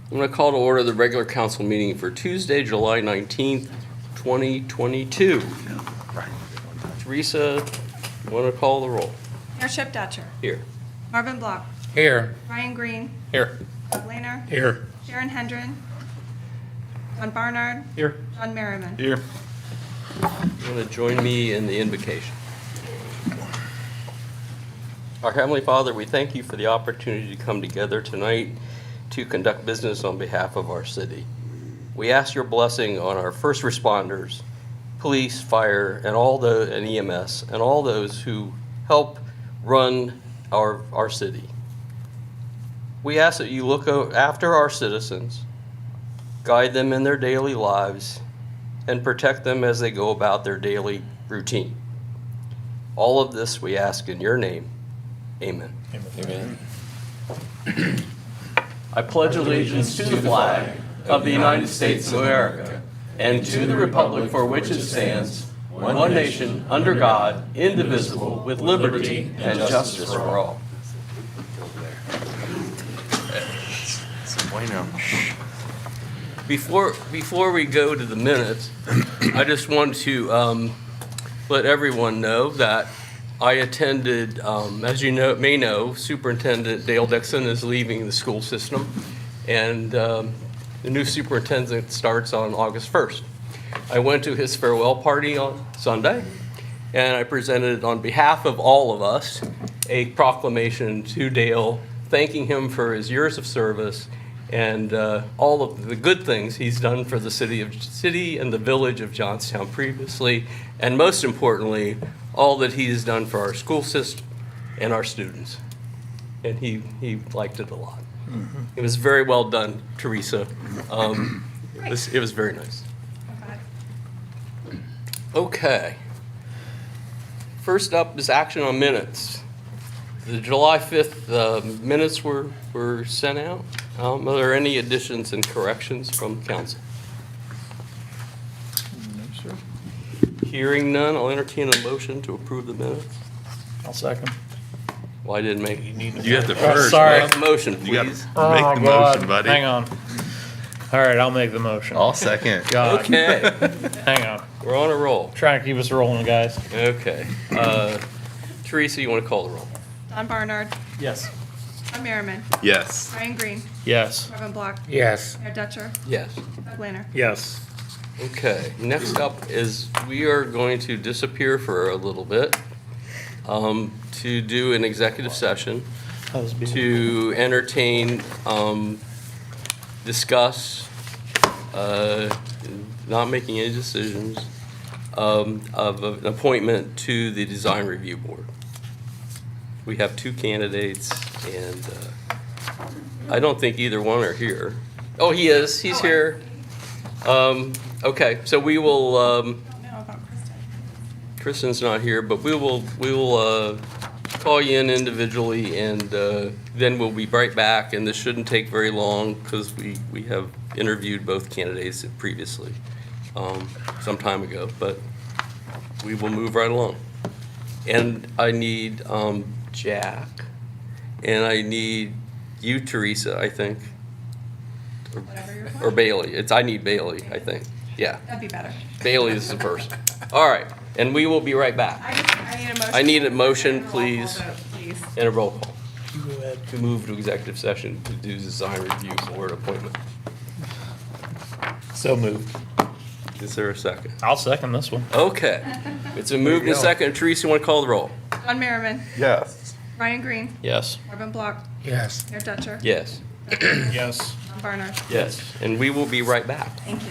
I'm going to call to order the regular council meeting for Tuesday, July 19th, 2022. Teresa, you want to call the roll? Mayor Dutcher. Here. Marvin Block. Here. Ryan Green. Here. Doug Lehner. Here. Sharon Hendren. John Barnard. Here. John Merriman. Here. You want to join me in the invocation? Our Heavenly Father, we thank you for the opportunity to come together tonight to conduct business on behalf of our city. We ask your blessing on our first responders, police, fire, and EMS, and all those who help run our city. We ask that you look after our citizens, guide them in their daily lives, and protect them as they go about their daily routine. All of this we ask in your name. Amen. Amen. I pledge allegiance to the flag of the United States of America and to the republic for which it stands, one nation, under God, indivisible, with liberty and justice for all. Before we go to the minutes, I just want to let everyone know that I attended, as you may know, Superintendent Dale Dixon is leaving the school system, and the new superintendent starts on August 1st. I went to his farewell party on Sunday, and I presented on behalf of all of us a proclamation to Dale, thanking him for his years of service and all of the good things he's done for the city and the village of Johnstown previously, and most importantly, all that he has done for our school system and our students. And he liked it a lot. Mm-hmm. It was very well done, Teresa. It was very nice. Okay. First up is action on minutes. The July 5th minutes were sent out. Are there any additions and corrections from council? No, sir. Hearing none, I'll entertain a motion to approve the minutes. I'll second. Well, I didn't make. You have to first. sorry. Make the motion, You got to please. make the motion, buddy. Hang on. All right, I'll make the motion. I'll second. God. Okay, Hang on. we're on a roll. Trying to keep us rolling, guys. Okay. Teresa, you want to call the roll? John Barnard. Yes. John Merriman. Yes. Ryan Green. Yes. Marvin Block. Yes. Mayor Dutcher. Yes. Doug Lehner. Yes. Okay, next up is we are going to disappear for a little bit to do an executive session to entertain, discuss, not making any decisions, of an appointment to the design review board. We have two candidates, and I don't think either one are here. Oh, he is. He's here. Okay, so we will. I don't know about Kristen. Kristen's not here, but we will call you in individually, and then we'll be right back. And this shouldn't take very long because we have interviewed both candidates previously, some time ago. But we will move right along. And I need Jack, and I need you, Teresa, I think, Whatever you're or Bailey. I need Bailey, I think. Yeah, That'd be better. Bailey is the person. All right, and we will be right back. I need a motion. I need a motion, And a roll call please. vote, please. And a roll call to move to executive session to do design review board appointment. So moved. Is there a second? I'll second this one. Okay, it's a move and a second. Teresa, you want to call the roll? John Merriman. Yes. Ryan Green. Yes. Marvin Block. Yes. Mayor Dutcher. Yes. Yes. John Barnard. Yes, and we will be right back. Thank you.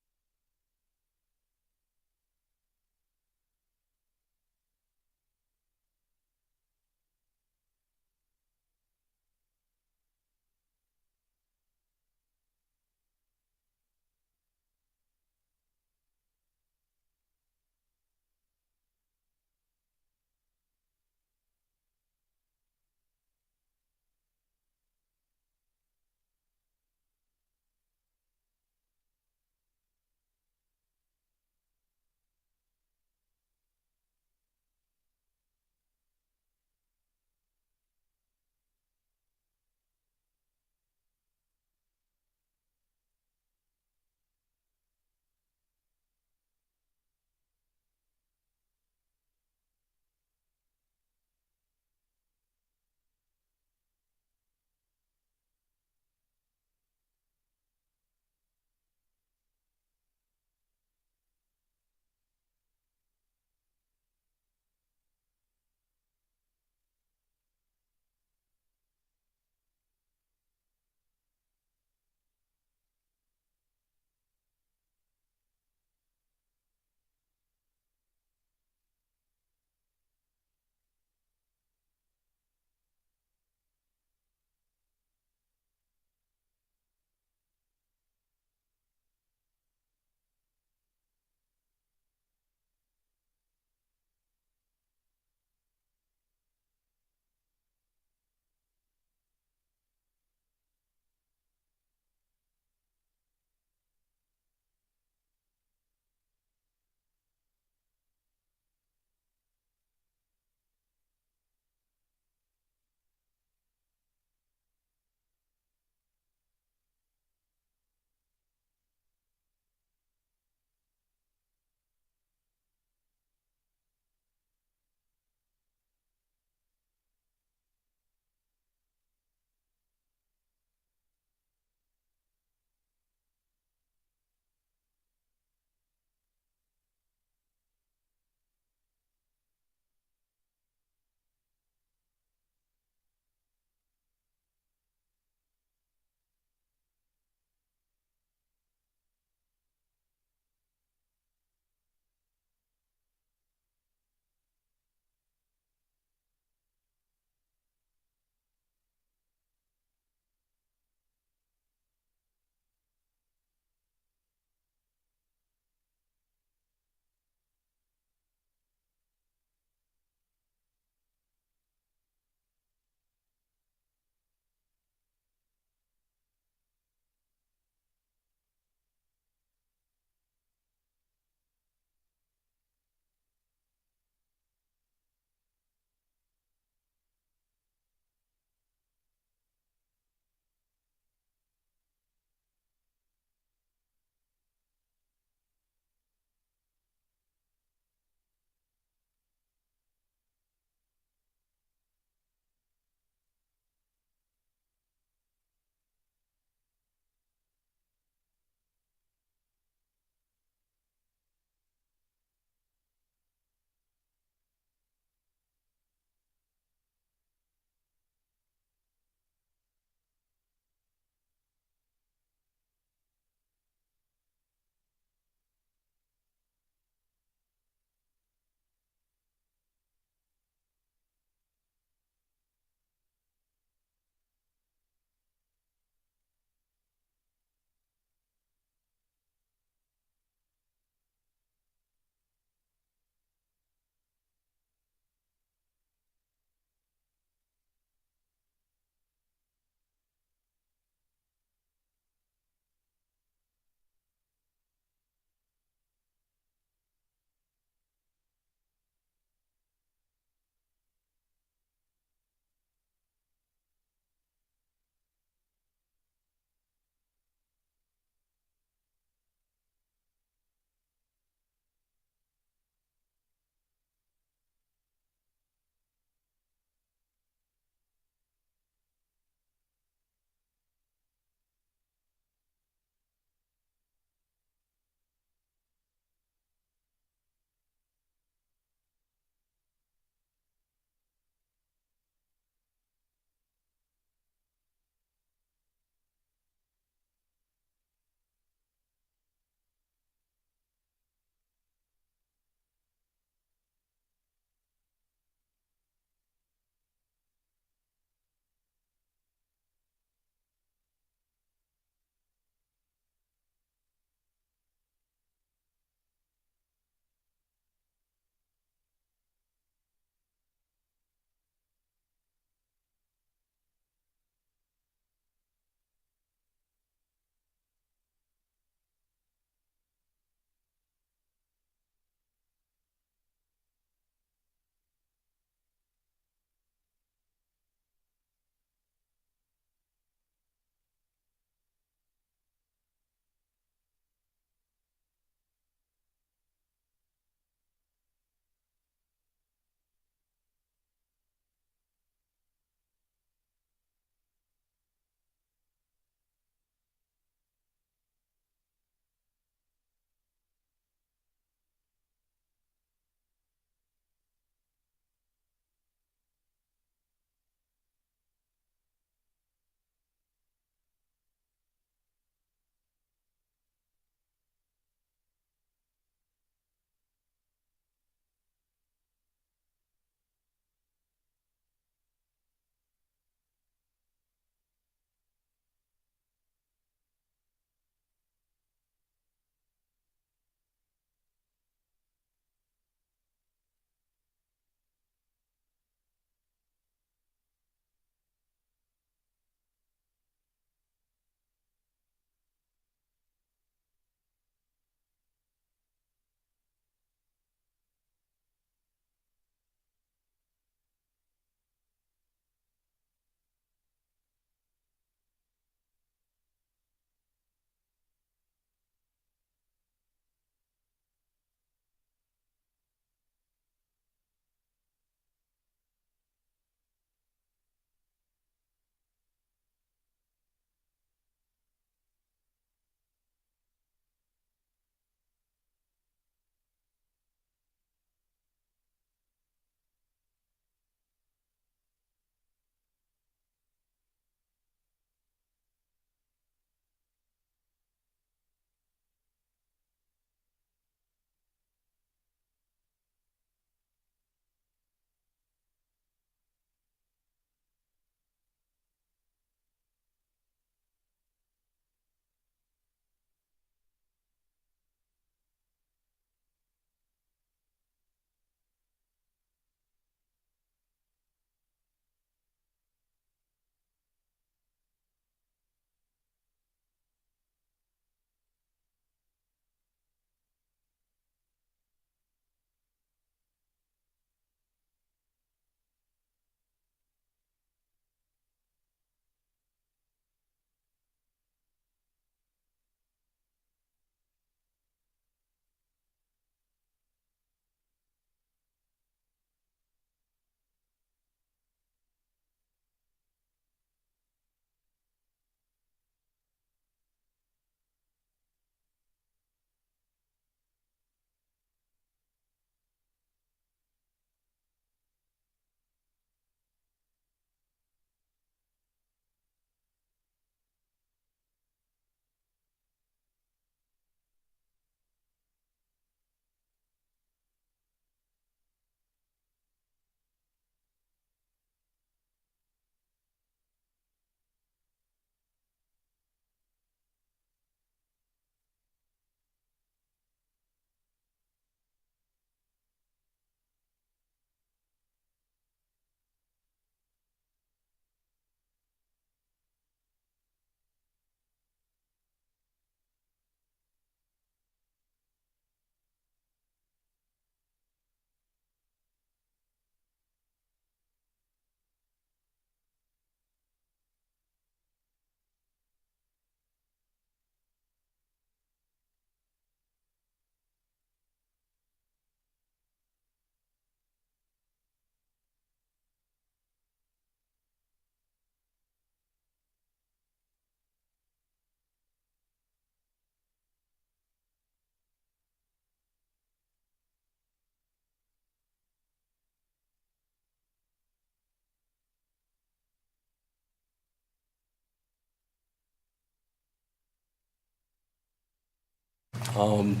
And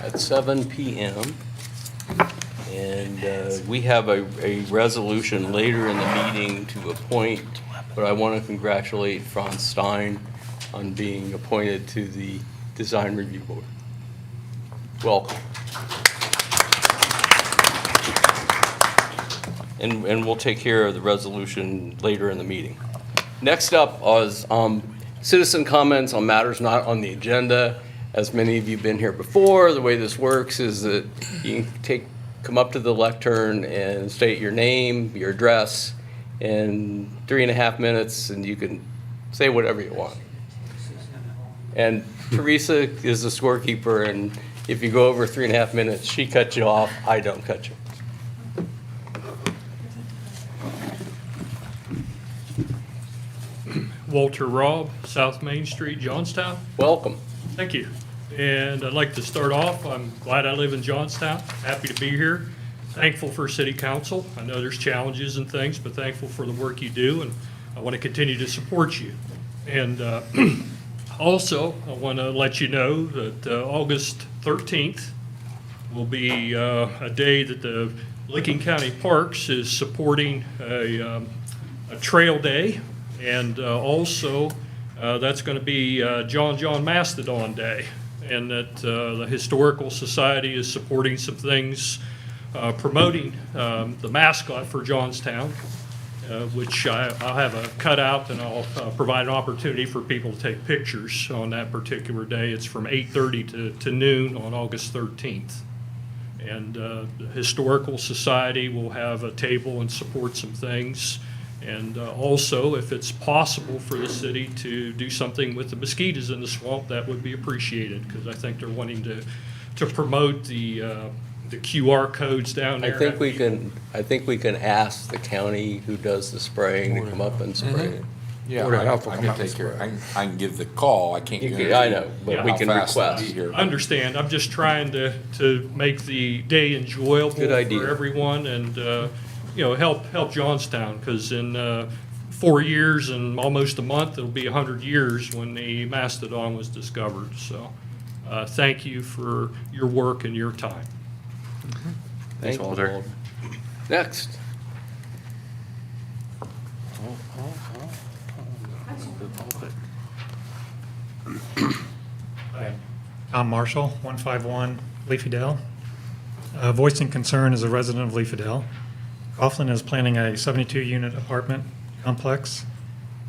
at 7 p.m. And we have a resolution later in the meeting to appoint, but I want to congratulate Franz Stein on being appointed to the Design Review Board. Welcome. And we'll take care of the resolution later in the meeting. Next up is citizen comments on matters not on the agenda. As many of you have been here before, the way this works is that you can come up to the lectern and state your name, your address, in 3.5 minutes, and you can say whatever you want. And Teresa is the scorekeeper, and if you go over 3.5 minutes, she cuts you off, I don't cut you. Walter Robb, South Main Street, Johnstown. Welcome. Thank you. And I'd like to start off, I'm glad I live in Johnstown, happy to be here. Thankful for City Council. I know there's challenges and things, but thankful for the work you do, and I want to continue to support you. And also, I want to let you know that August 13th will be a day that the Licking County Parks is supporting a trail day. And also, that's going to be John Mastodon Day, and that the Historical Society is supporting some things, promoting the mascot for Johnstown, which I'll have a cutout, and I'll provide an opportunity for people to take pictures on that particular day. It's from 8:30 to noon on August 13th. And the Historical Society will have a table and support some things. And also, if it's possible for the city to do something with the mosquitoes in the swamp, that would be appreciated, because I think they're wanting to promote the QR codes down there. I think we can ask the county who does the spraying to come up and spray it. Yeah, Board of I Health will can come out take and care, spray. I can give the call, I can't guarantee. I know, but we how can fast they'll be request. here. I understand. I'm just trying to make the day enjoyable Good idea. for everyone, and help Johnstown, because in 4 years and almost a month, it'll be 100 years when the mastodon was discovered. So, thank you for your work and your time. Thank you, Walter. Next. Tom Marshall, 151 Leafydale. Voicing concern as a resident of Leafydale. Coughlin is planning a 72-unit apartment complex,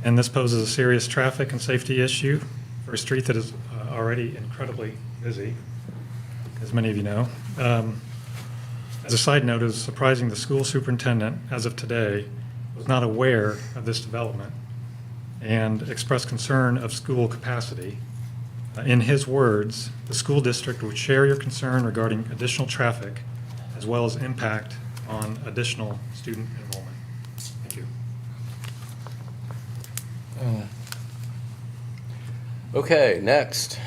and this poses a serious traffic and safety issue for a street that is already incredibly busy, as many of you know. As a side note, it is surprising the school superintendent, as of today, was not aware of this development and expressed concern of school capacity. In his words, the school district would share your concern regarding additional traffic as well as impact on additional student enrollment. Thank you. Okay, next.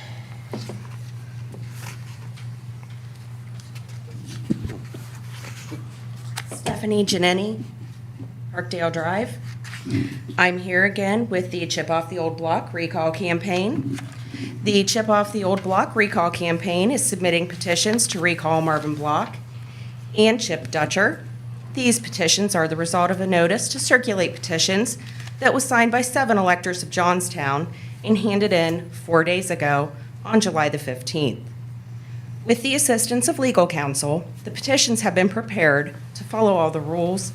Stephanie Giannini, Parkdale Drive. I'm here again with the Chip Off the Old Block recall campaign. The Chip Off the Old Block recall campaign is submitting petitions to recall Marvin Block and Chip Dutcher. These petitions are the result of a notice to circulate petitions that was signed by 7 electors of Johnstown and handed in 4 days ago on July the 15th. With the assistance of legal counsel, the petitions have been prepared to follow all the rules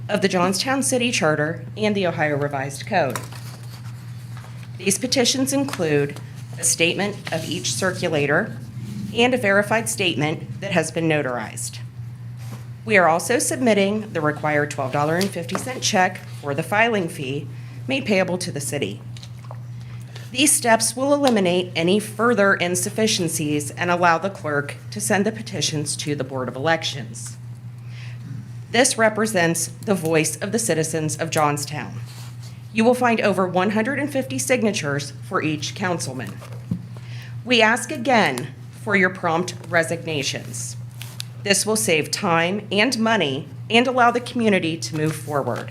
of the Johnstown City Charter and the Ohio Revised Code. These petitions include a statement of each circulator and a verified statement that has been notarized. We are also submitting the required $12.50 check for the filing fee made payable to the city. These steps will eliminate any further insufficiencies and allow the clerk to send the petitions to the Board of Elections. This represents the voice of the citizens of Johnstown. You will find over 150 signatures for each councilman. We ask again for your prompt resignations. This will save time and money and allow the community to move forward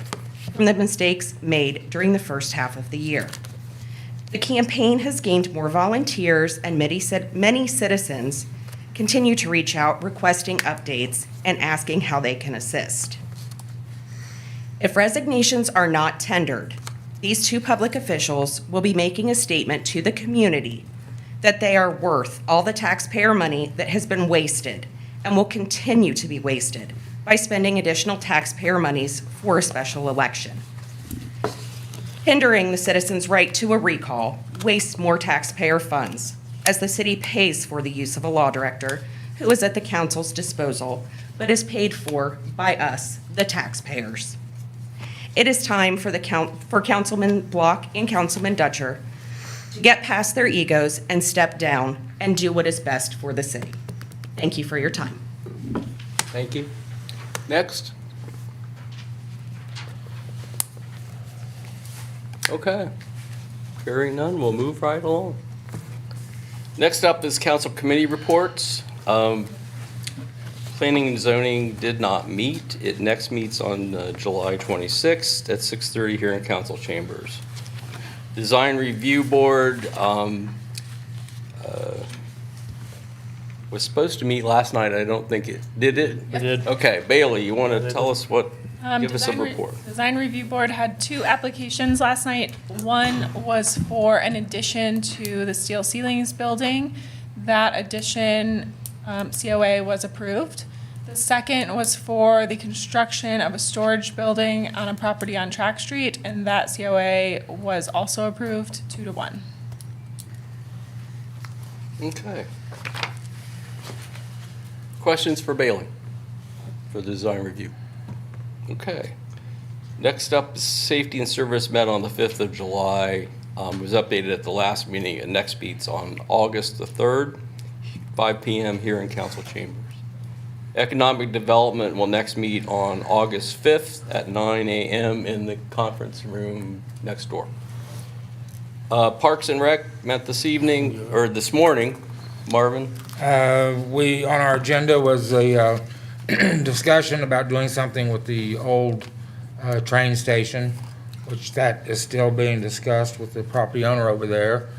from the mistakes made during the first half of the year. The campaign has gained more volunteers, and many citizens continue to reach out requesting updates and asking how they can assist. If resignations are not tendered, these two public officials will be making a statement to the community that they are worth all the taxpayer money that has been wasted and will continue to be wasted by spending additional taxpayer monies for a special election. Hindering the citizens' right to a recall wastes more taxpayer funds, as the city pays for the use of a law director who is at the council's disposal, but is paid for by us, the taxpayers. It is time for Councilman Block and Councilman Dutcher to get past their egos and step down and do what is best for the city. Thank you for your time. Thank you. Next. Okay. Hearing none, we'll move right along. Next up is council committee reports. Planning and zoning did not meet. It next meets on July 26th at 6:30 here in council chambers. Design review board was supposed to meet last night. I don't think it did. It did. Okay, Bailey, you want to tell us what? Give us a report. Design Review Board had 2 applications last night. One was for an addition to the steel ceilings building. That addition, COA was approved. The second was for the construction of a storage building on a property on Track Street, and that COA was also approved 2-1. Okay. Questions for Bailey for the design review? Okay. Next up is safety and service met on the 5th of July. Was updated at the last meeting, and next meets on August the 3rd, 5 p.m. here in council chambers. Economic development will next meet on August 5th at 9 a.m. in the conference room next door. Parks and Rec met this evening, or this morning. Marvin? On our agenda was a discussion about doing something with the old train station, which that is still being discussed with the property owner over there.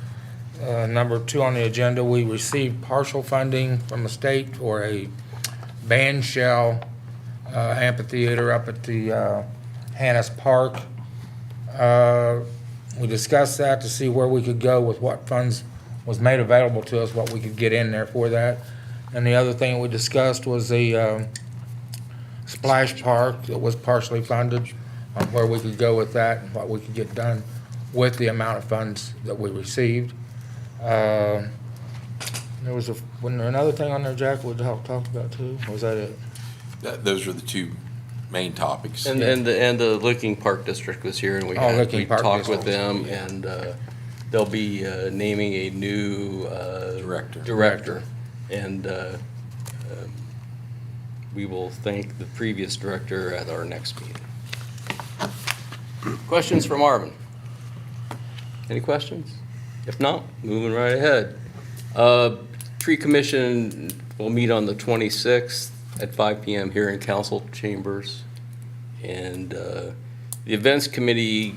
Number 2 on the agenda, we received partial funding from the state for a band shell amphitheater up at the Hannes Park. We discussed that to see where we could go with what funds was made available to us, what we could get in there for that. And the other thing we discussed was the splash park that was partially funded, where we could go with that and what we could get done with the amount of funds that we received. Wasn't there another thing on there, Jack, we talked about too? Or was that it? Those are the 2 main topics. And the Licking Park District was here, and we Licking Park talked with District, them, and they'll be naming a new director. And we will thank the previous director at our next meeting. Questions from Marvin? Any questions? If not, moving right ahead. Tree Commission will meet on the 26th at 5 p.m. here in council chambers. And the Events Committee,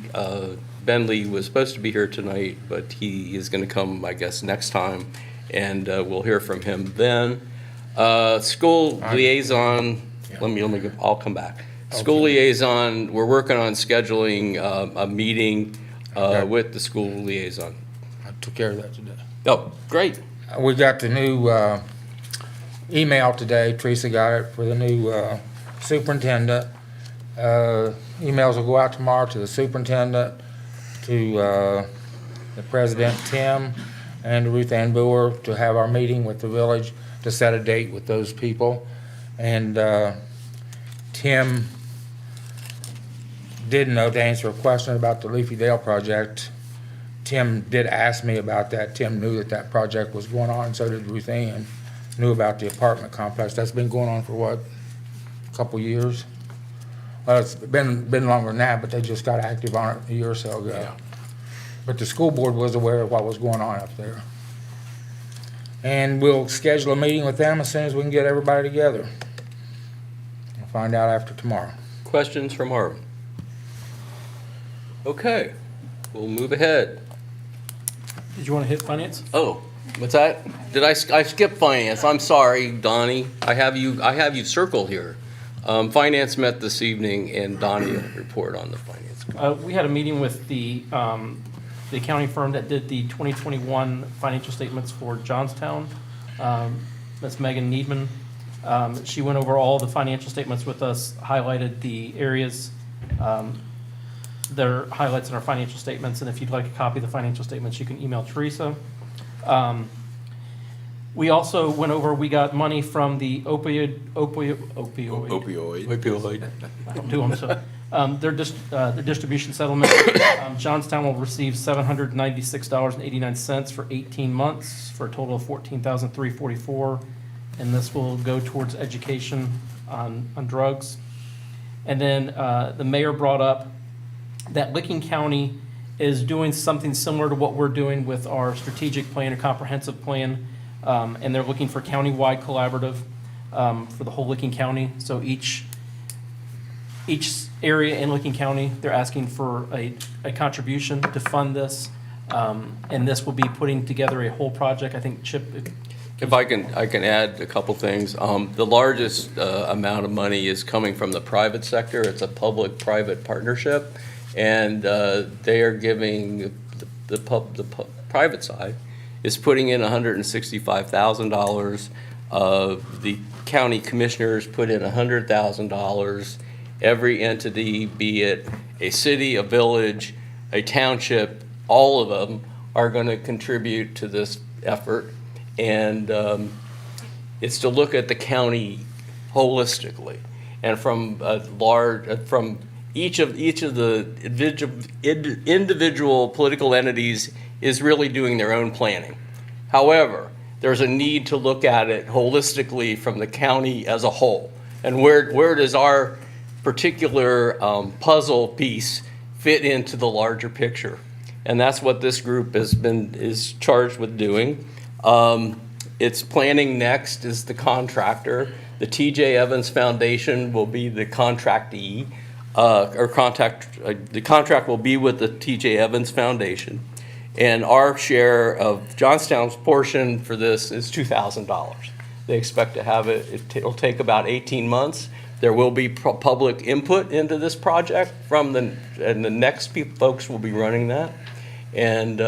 Ben Lee was supposed to be here tonight, but he is going to come, I guess, next time, and we'll hear from him then. School Liaison, I'll come back. School Liaison, we're working on scheduling a meeting with the school liaison. I took care of that today. Oh, great. We got the new email today, Teresa got it, for the new superintendent. Emails will go out tomorrow to the superintendent, to the president, Tim, and to Ruth Ann Boer to have our meeting with the village to set a date with those people. And Tim did know to answer a question about the Leafy Dale project. Tim did ask me about that. Tim knew that that project was going on, and so did Ruth Ann. Knew about the apartment complex. That's been going on for what, a couple years? Well, it's been longer than that, but they just got active on it a year or so ago. Yeah. But the school board was aware of what was going on up there. And we'll schedule a meeting with them as soon as we can get everybody together. We'll find out after tomorrow. Questions from Marvin? Okay, we'll move ahead. Did you want to hit finance? Oh, what's that? Did I skip finance? I'm sorry, Donnie. I have you circled here. Finance met this evening, and Donnie will report on the finance. We had a meeting with the accounting firm that did the 2021 financial statements for Johnstown. That's Megan Needman. She went over all the financial statements with us, highlighted the areas, their highlights in our financial statements, and if you'd like a copy of the financial statements, you can email Teresa. We also went over, we got money from the opioid. I don't do them, so, their distribution settlement. Johnstown will receive $796.89 for 18 months, for a total of $14,344, and this will go towards education on drugs. And then the mayor brought up that Licking County is doing something similar to what we're doing with our strategic plan or comprehensive plan, and they're looking for countywide collaborative for the whole Licking County. So each area in Licking County, they're asking for a contribution to fund this, and this will be putting together a whole project. I think Chip. If I can add a couple things. The largest amount of money is coming from the private sector. It's a public-private partnership, and they are giving the private side is putting in $165,000. The county commissioners put in $100,000. Every entity, be it a city, a village, a township, all of them are going to contribute to this effort. And it's to look at the county holistically, and from each of the individual political entities is really doing their own planning. However, there's a need to look at it holistically from the county as a whole, and where does our particular puzzle piece fit into the larger picture, and that's what this group is charged with doing. It's Planning Next is the contractor. The T.J. Evans Foundation will be the contractee, the contract will be with the T.J. Evans Foundation. And our share of Johnstown's portion for this is $2,000. They expect to have it'll take about 18 months. There will be public input into this project and the next folks will be running that. And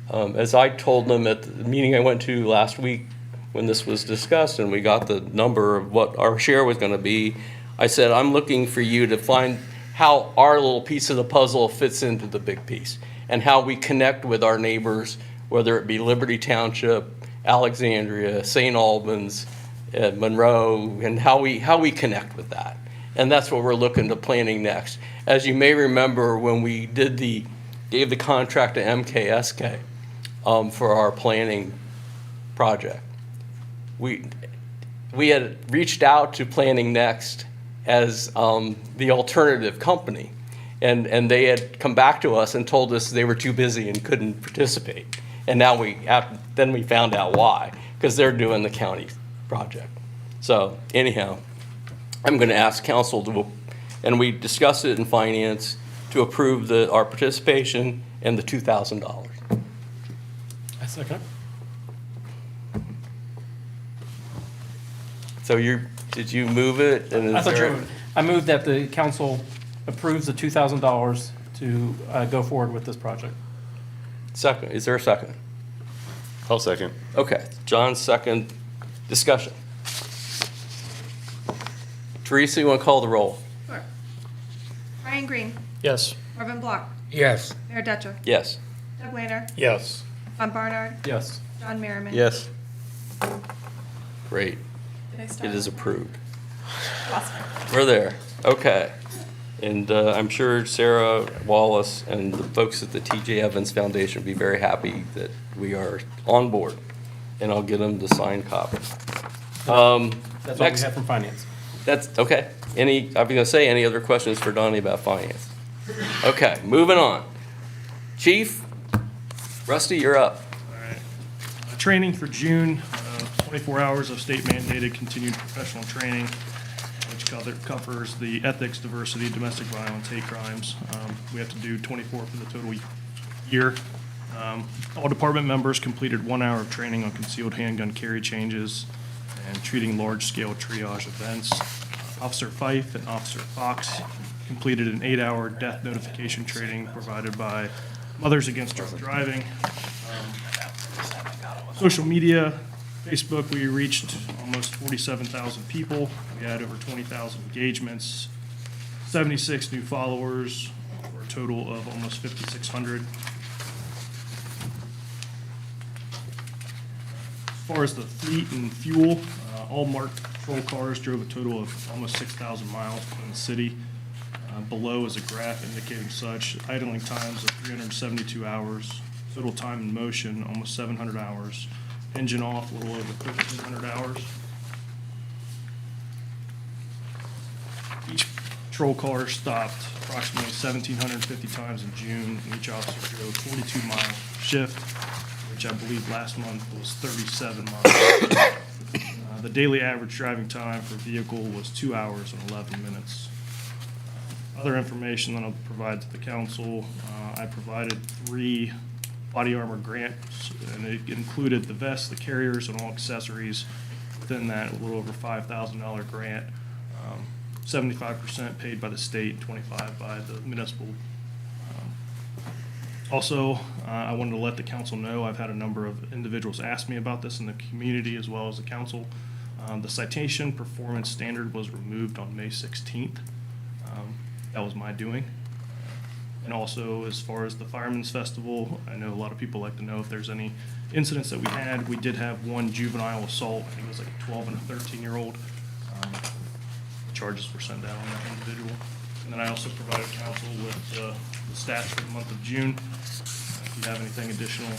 as I told them at the meeting I went to last week when this was discussed and we got the number of what our share was going to be, I said, I'm looking for you to find how our little piece of the puzzle fits into the big piece and how we connect with our neighbors, whether it be Liberty Township, Alexandria, St. Albans, Monroe, and how we connect with that. And that's what we're looking to Planning Next. As you may remember, when we gave the contract to MKSK, for our planning project. We had reached out to Planning Next as the alternative company, and they had come back to us and told us they were too busy and couldn't participate. And now then we found out why, because they're doing the county project. So anyhow, I'm going to ask council and we discussed it in finance, to approve our participation and the $2,000. I second. So did you move it? And I moved that the council approves the $2,000 to go forward with this project. Second, is there a second? I'll second. Okay, John's second. Discussion. Teresa, you want to call the roll? Sure. Brian Green. Yes. Marvin Block. Yes. Mayor Detcher. Yes. Doug Lander. Yes. Von Barnard. Yes. John Merriman. Yes. Great. Did I start? It is approved. Awesome. We're there. Okay. And I'm sure Sarah Wallace and the folks at the T.J. Evans Foundation will be very happy that we are on board. And I'll get them the signed copy. That's all we have from finance. That's okay. I was going to say, any other questions for Donnie about finance? Okay, moving on. Chief, Rusty, you're up. All right. Training for June, 24 hours of state mandated continued professional training, which covers the ethics, diversity, domestic violence, hate crimes. We have to do 24 for the total year. All department members completed 1 hour of training on concealed handgun carry changes and treating large-scale triage events. Officer Fife and Officer Fox completed an 8-hour death notification training provided by Mothers Against Drunk Driving. Social media, Facebook, we reached almost 47,000 people. We had over 20,000 engagements, 76 new followers, for a total of almost 5,600. As far as the fleet and fuel, all marked patrol cars drove a total of almost 6,000 miles in the city. Below is a graph indicating such. Idling times of 372 hours. Total time in motion, almost 700 hours. Engine off, a little over 1,300 hours. Each patrol car stopped approximately 1,750 times in June, and each officer drove 42-mile shift, which I believe last month was 37 miles. The daily average driving time for a vehicle was 2 hours and 11 minutes. Other information that I'll provide to the council, I provided 3 body armor grants, and it included the vest, the carriers, and all accessories. Within that, a little over $5,000 grant, 75% paid by the state, 25% by the municipal. Also, I wanted to let the council know, I've had a number of individuals ask me about this in the community as well as the council. The citation performance standard was removed on May 16th. That was my doing. And also, as far as the Fireman's Festival, I know a lot of people like to know if there's any incidents that we had. We did have 1 juvenile assault. I think it was like a 12 and a 13-year-old. Charges were sent down on that individual. And then I also provided council with the stats for the month of June. If you have anything additional,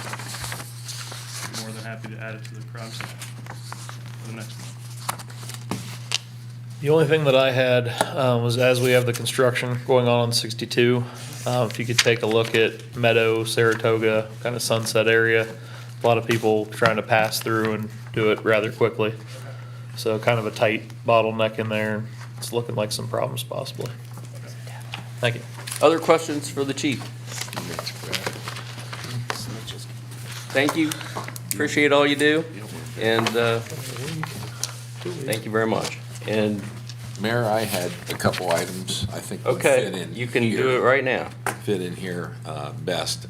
I'm more than happy to add it to the crime stat for the next month. The only thing that I had was as we have the construction going on 62, if you could take a look at Meadow, Saratoga, kind of Sunset area. A lot of people trying to pass through and do it rather quickly. So kind of a tight bottleneck in there. It's looking like some problems possibly. Thank you. Other questions for the chief? Thank you. Appreciate all you do. And thank you very much. And Mayor, I had a couple items I think would fit okay, in you can here. do it right now. Fit in here best.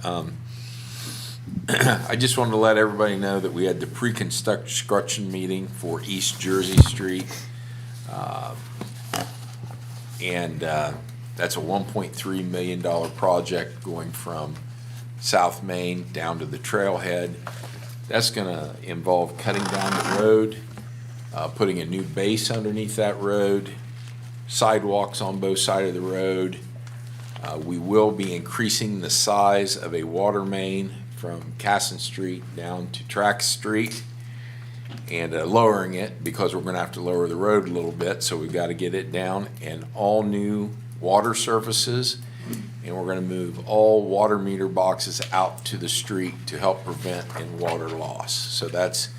I just wanted to let everybody know that we had the pre-construction meeting for East Jersey Street. And that's a $1.3 million project going from South Main down to the trailhead. That's going to involve cutting down the road, putting a new base underneath that road, sidewalks on both sides of the road. We will be increasing the size of a water main from Casson Street down to Track Street and lowering it because we're going to have to lower the road a little bit, so we've got to get it down, and all new water surfaces, and we're going to move all water meter boxes out to the street to help prevent any water loss. So that's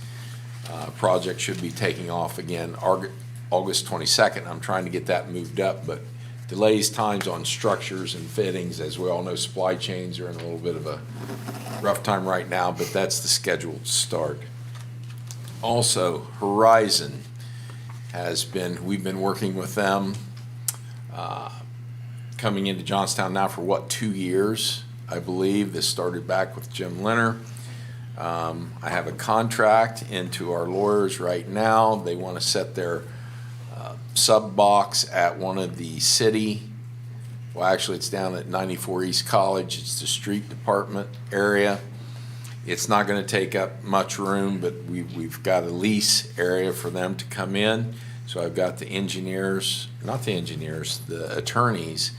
project should be taking off again August 22nd. I'm trying to get that moved up, but delays times on structures and fittings. As we all know, supply chains are in a little bit of a rough time right now, but that's the scheduled start. Also, Horizon we've been working with them coming into Johnstown now for 2 years, I believe. This started back with Jim Leonard. I have a contract into our lawyers right now. They want to set their sub box at one of the city, well, actually it's down at 94 East College. It's the street department area. It's not going to take up much room, but we've got a lease area for them to come in. So I've got the attorneys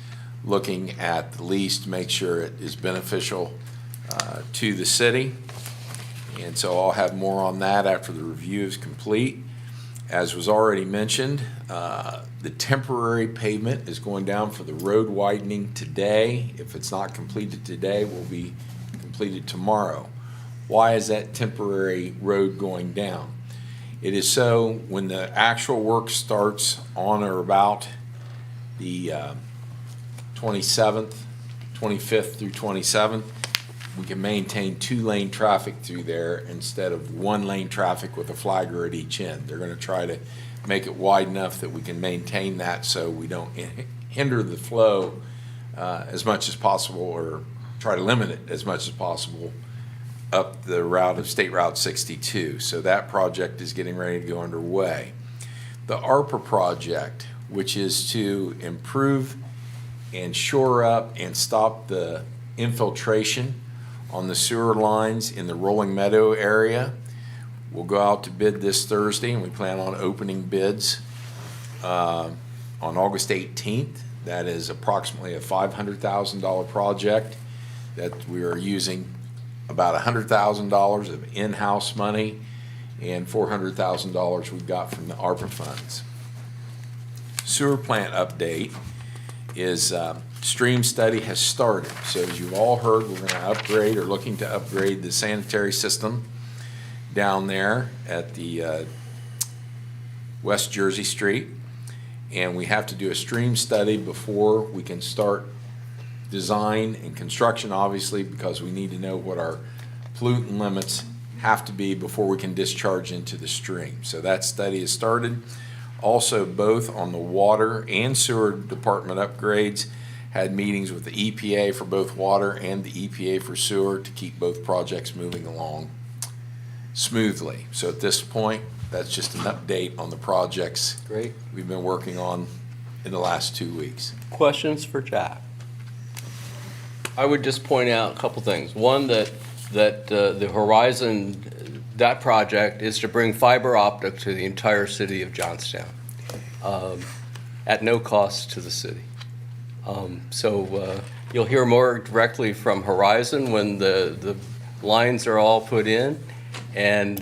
looking at the lease to make sure it is beneficial to the city. And so I'll have more on that after the review is complete. As was already mentioned, the temporary pavement is going down for the road widening today. If it's not completed today, it will be completed tomorrow. Why is that temporary road going down? It is so when the actual work starts on or about the 25th through 27th, we can maintain 2-lane traffic through there instead of 1-lane traffic with a flagger at each end. They're gonna try to make it wide enough that we can maintain that so we don't hinder the flow as much as possible, or try to limit it as much as possible up the route of State Route 62. So that project is getting ready to go underway. The Arpa project, which is to improve and shore up and stop the infiltration on the sewer lines in the Rolling Meadow area, will go out to bid this Thursday, and we plan on opening bids on August 18th. That is approximately a $500,000 project that we are using about $100,000 of in-house money and $400,000 we've got from the ARPA funds. Sewer plant update is stream study has started. So as you've all heard, we're going to upgrade, or looking to upgrade, the sanitary system down there at the West Jersey Street. And we have to do a stream study before we can start design and construction, obviously, because we need to know what our pollutant limits have to be before we can discharge into the stream. So that study has started. Also, both on the water and sewer department upgrades, had meetings with the EPA for both water and the EPA for sewer to keep both projects moving along smoothly. So at this point, that's just an update on the projects Great. we've been working on in the last 2 weeks. Questions for Jack? I would just point out a couple things. One, that the Horizon, that project is to bring fiber optic to the entire city of Johnstown at no cost to the city. So you'll hear more directly from Horizon when the lines are all put in. And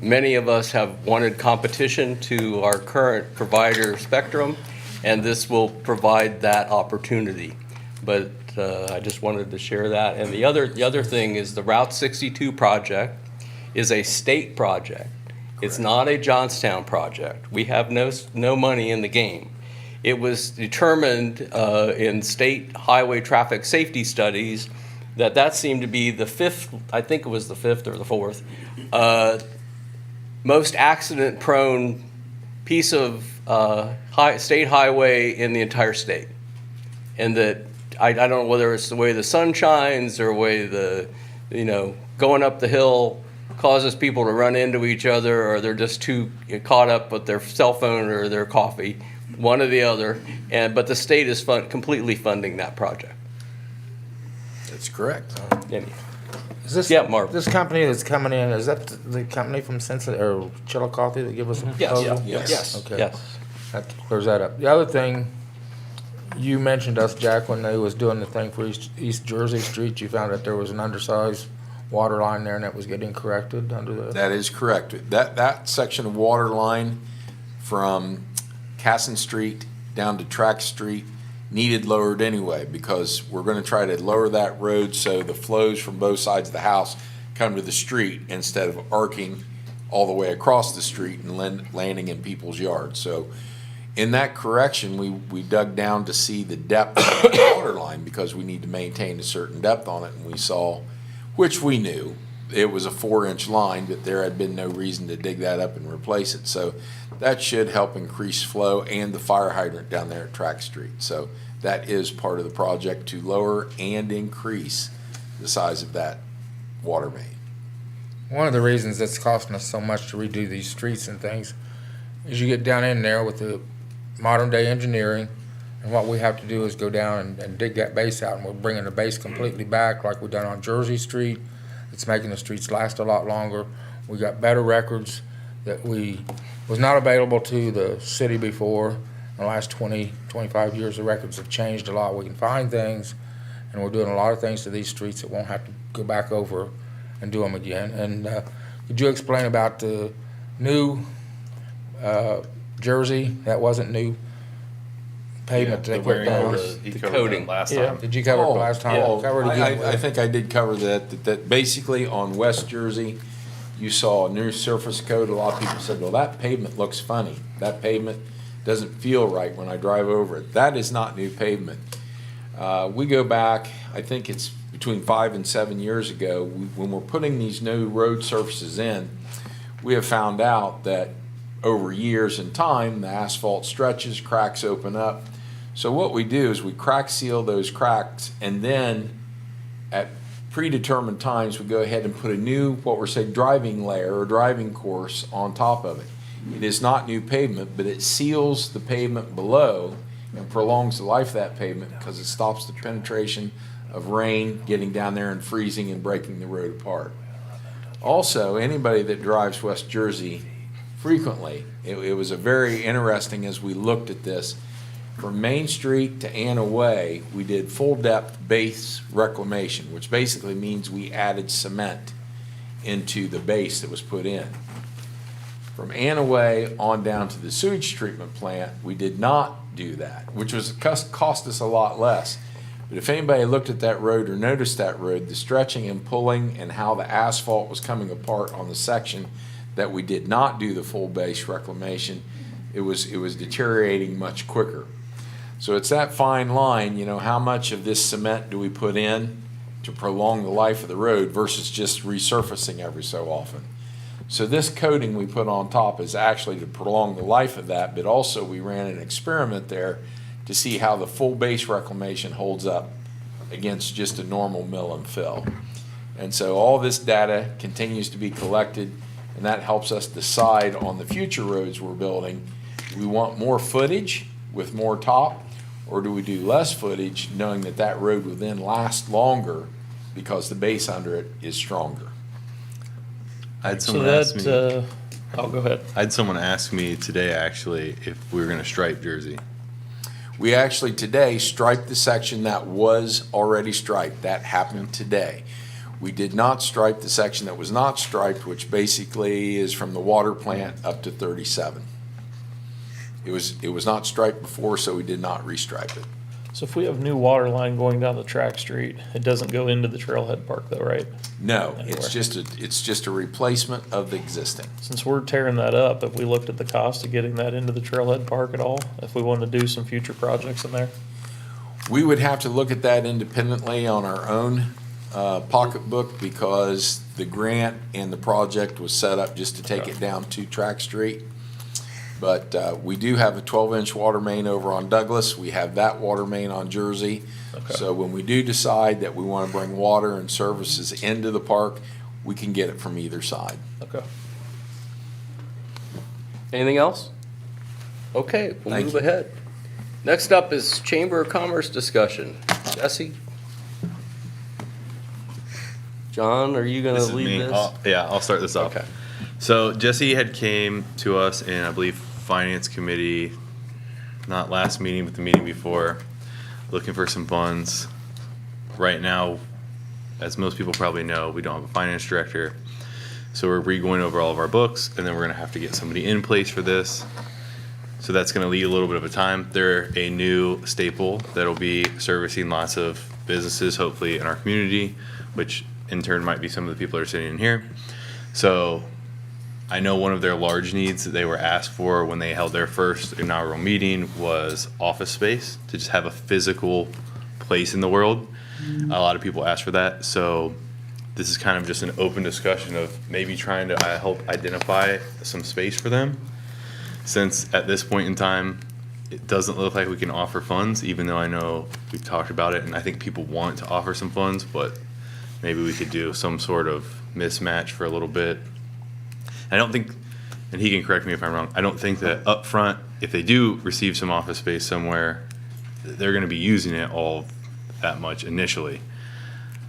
many of us have wanted competition to our current provider, Spectrum, and this will provide that opportunity. But I just wanted to share that. And the other thing is the Route 62 project is a state project. It's not a Johnstown project. We have no money in the game. It was determined in state highway traffic safety studies that seemed to be the fifth, I think it was the fifth or the fourth, most accident-prone piece of state highway in the entire state. And that, I don't know whether it's the way the sun shines or the way going up the hill causes people to run into each other, or they're just too caught up with their cell phone or their coffee, one or the other. But the state is completely funding that project. That's correct. Anyhow. Is this, Yeah, Marv. this company that's coming in, is that the company from Cincinnati, or Chillicothe that give us a proposal? Yes. Okay. Yes. That clears that up. The other thing, you mentioned us, Jack, when they was doing the thing for East Jersey Street, you found that there was an undersized water line there and that was getting corrected under the... That is correct. That section of water line from Casson Street down to Track Street needed lowered anyway, because we're going to try to lower that road so the flows from both sides of the house come to the street instead of arcing all the way across the street and landing in people's yards. So in that correction, we dug down to see the depth of the water line, because we need to maintain a certain depth on it, and we saw, which we knew, it was a 4-inch line, but there had been no reason to dig that up and replace it. So that should help increase flow, and the fire hydrant down there at Track Street. So that is part of the project, to lower and increase the size of that water main. One of the reasons it's costing us so much to redo these streets and things is you get down in there with the modern day engineering, and what we have to do is go down and dig that base out, and we're bringing the base completely back like we've done on Jersey Street. It's making the streets last a lot longer. We got better records that was not available to the city before. In the last 20, 25 years, the records have changed a lot. We can find things, and we're doing a lot of things to these streets that won't have to go back over and do them again. And could you explain about the new Jersey, that wasn't new pavement they put down? The coating. Last Yeah. time. Did you cover it last time? Cover it again. I think I did cover that basically on West Jersey, you saw a new surface coat. A lot of people said, well, that pavement looks funny. That pavement doesn't feel right when I drive over it. That is not new pavement. We go back, I think it's between 5 and 7 years ago, when we're putting these new road surfaces in, we have found out that over years and time, the asphalt stretches, cracks open up. So what we do is we crack seal those cracks, and then at predetermined times, we go ahead and put a new, what we're saying, driving layer or driving course on top of it. It is not new pavement, but it seals the pavement below and prolongs the life of that pavement because it stops the penetration of rain getting down there and freezing and breaking the road apart. Also, anybody that drives West Jersey frequently, it was a very interesting as we looked at this. From Main Street to Anna Way, we did full depth base reclamation, which basically means we added cement into the base that was put in. From Anna Way on down to the sewage treatment plant, we did not do that, which was cost us a lot less. But if anybody looked at that road or noticed that road, the stretching and pulling and how the asphalt was coming apart on the section that we did not do the full base reclamation, it was deteriorating much quicker. So it's that fine line, you know, how much of this cement do we put in to prolong the life of the road versus just resurfacing every so often. So this coating we put on top is actually to prolong the life of that, but also we ran an experiment there to see how the full base reclamation holds up against just a normal mill and fill. And so all this data continues to be collected, and that helps us decide on the future roads we're building. Do we want more footage with more top, or do we do less footage knowing that that road will then last longer because the base under it is stronger? I had So someone ask me. I'll go ahead. I had someone ask me today actually if we were going to stripe Jersey. We actually today striped the section that was already striped. That happened today. We did not stripe the section that was not striped, which basically is from the water plant up to 37. It was not striped before, so we did not restripe it. So if we have new water line going down the track street, it doesn't go into the trailhead park though, right? No, Anywhere. it's just a replacement of the existing. Since we're tearing that up, have we looked at the cost of getting that into the trailhead park at all? If we wanted to do some future projects in there? We would have to look at that independently on our own pocketbook because the grant and the project was set up just to take it down to Track Street. But we do have a 12-inch water main over on Douglas. We have that water main on Jersey. Okay. So when we do decide that we want to bring water and services into the park, we can get it from either side. Okay. Anything else? Okay, we'll Thank move you. ahead. Next up is Chamber of Commerce discussion. Jesse? John, are you This gonna is lead me. this? I'll start this off. Okay. So Jesse had came to us in, I believe, Finance Committee, not last meeting, but the meeting before, looking for some funds. Right now, as most people probably know, we don't have a finance director. So we're re-going over all of our books, and then we're gonna have to get somebody in place for this. So that's gonna lead a little bit of a time. They're a new staple that'll be servicing lots of businesses, hopefully in our community, which in turn might be some of the people that are sitting in here. So I know one of their large needs that they were asked for when they held their first inaugural meeting was office space, to just have a physical place in the world. A lot of people asked for that. So this is kind of just an open discussion of maybe trying to, I hope, identify some space for them. Since at this point in time, it doesn't look like we can offer funds, even though I know we've talked about it and I think people want to offer some funds, but maybe we could do some sort of mismatch for a little bit. I don't think, and he can correct me if I'm wrong, I don't think that up front, if they do receive some office space somewhere, they're gonna be using it all that much initially.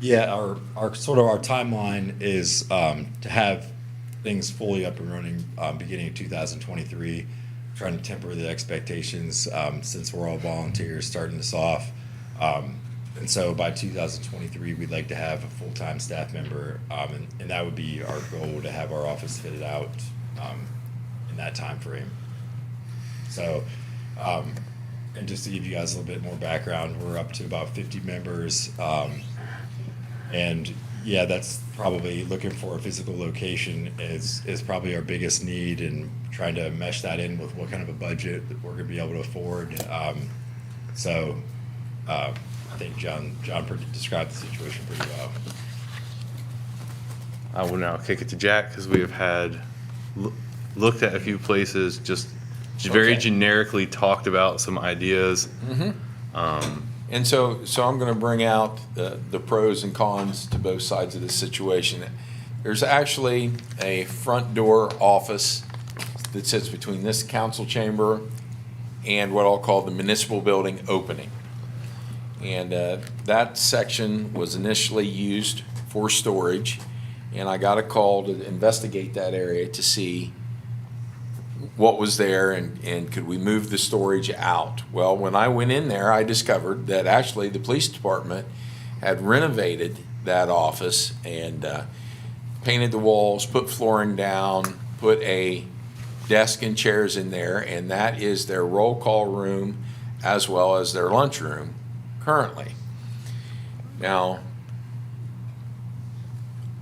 Yeah, our sort of our timeline is to have things fully up and running beginning of 2023. Trying to temper the expectations since we're all volunteers starting this off. And so by 2023, we'd like to have a full-time staff member, and that would be our goal, to have our office fitted out in that time frame. So, and just to give you guys a little bit more background, we're up to about 50 members. And yeah, that's probably looking for a physical location is probably our biggest need, and trying to mesh that in with what kind of a budget that we're gonna be able to afford. I think John described the situation pretty well. I will now kick it to Jack because we have had looked at a few places, just very Okay. generically talked about some ideas. And so I'm going to bring out the pros and cons to both sides of this situation. There's actually a front door office that sits between this council chamber and what I'll call the municipal building opening. And that section was initially used for storage, and I got a call to investigate that area to see what was there and could we move the storage out. Well, when I went in there, I discovered that actually the police department had renovated that office and painted the walls, put flooring down, put a desk and chairs in there, and that is their roll call room as well as their lunchroom currently. Now,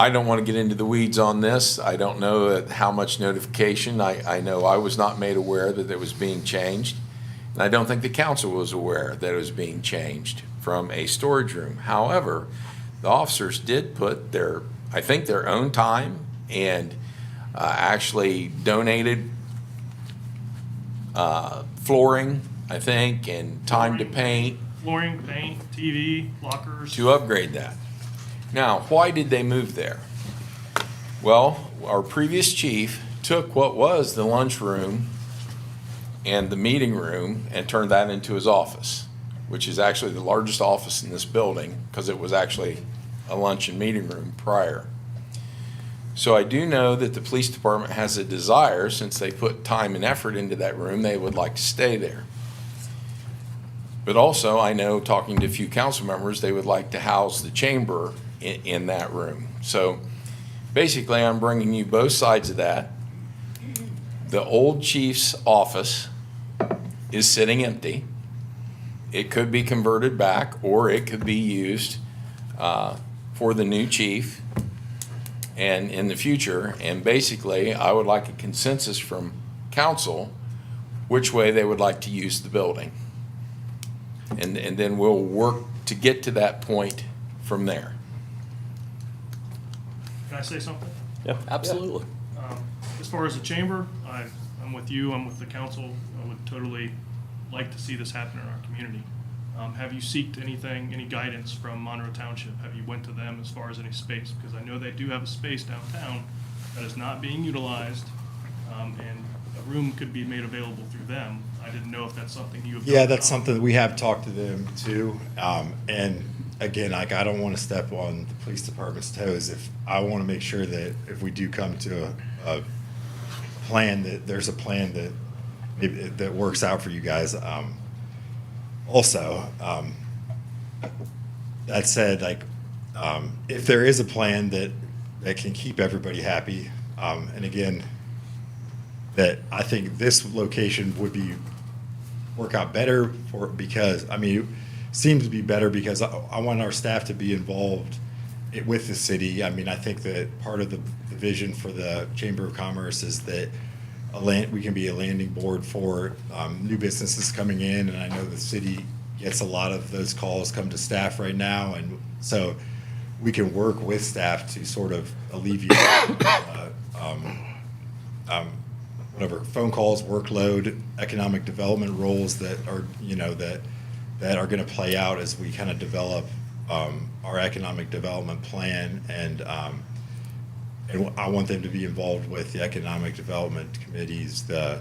I don't want to get into the weeds on this. I don't know how much notification. I know I was not made aware that it was being changed. And I don't think the council was aware that it was being changed from a storage room. However, the officers did put their own time and actually donated flooring, I think, and time to paint Flooring, paint, TV, lockers. to upgrade that. Now, why did they move there? Well, our previous chief took what was the lunchroom and the meeting room and turned that into his office, which is actually the largest office in this building because it was actually a lunch and meeting room prior. So I do know that the police department has a desire, since they put time and effort into that room, they would like to stay there. But also, I know, talking to a few council members, they would like to house the chamber in that room. So basically, I'm bringing you both sides of that. The old chief's office is sitting empty. It could be converted back, or it could be used for the new chief and in the future. And basically, I would like a consensus from council which way they would like to use the building. And then we'll work to get to that point from there. Can I say something? Absolutely. As far as the chamber, I'm with you, I'm with the council. I would totally like to see this happen in our community. Have you sought anything, any guidance from Monroe Township? Have you went to them as far as any space? Because I know they do have a space downtown that is not being utilized, and a room could be made available through them. I didn't know if that's something you have done. Yeah, that's something that we have talked to them too. And again, like, I don't want to step on the police department's toes. If I want to make sure that if we do come to a plan, that there's a plan that works out for you guys. Also, that said, like, if there is a plan that can keep everybody happy, and again, that I think this location would work out better because, I mean, it seems to be better because I want our staff to be involved with the city. I mean, I think that part of the vision for the Chamber of Commerce is that we can be a landing board for new businesses coming in, and I know the city gets a lot of those calls come to staff right now, and so we can work with staff to sort of alleviate whatever phone calls, workload, economic development roles that are, that are going to play out as we kind of develop our economic development plan, and I want them to be involved with the economic development committees, the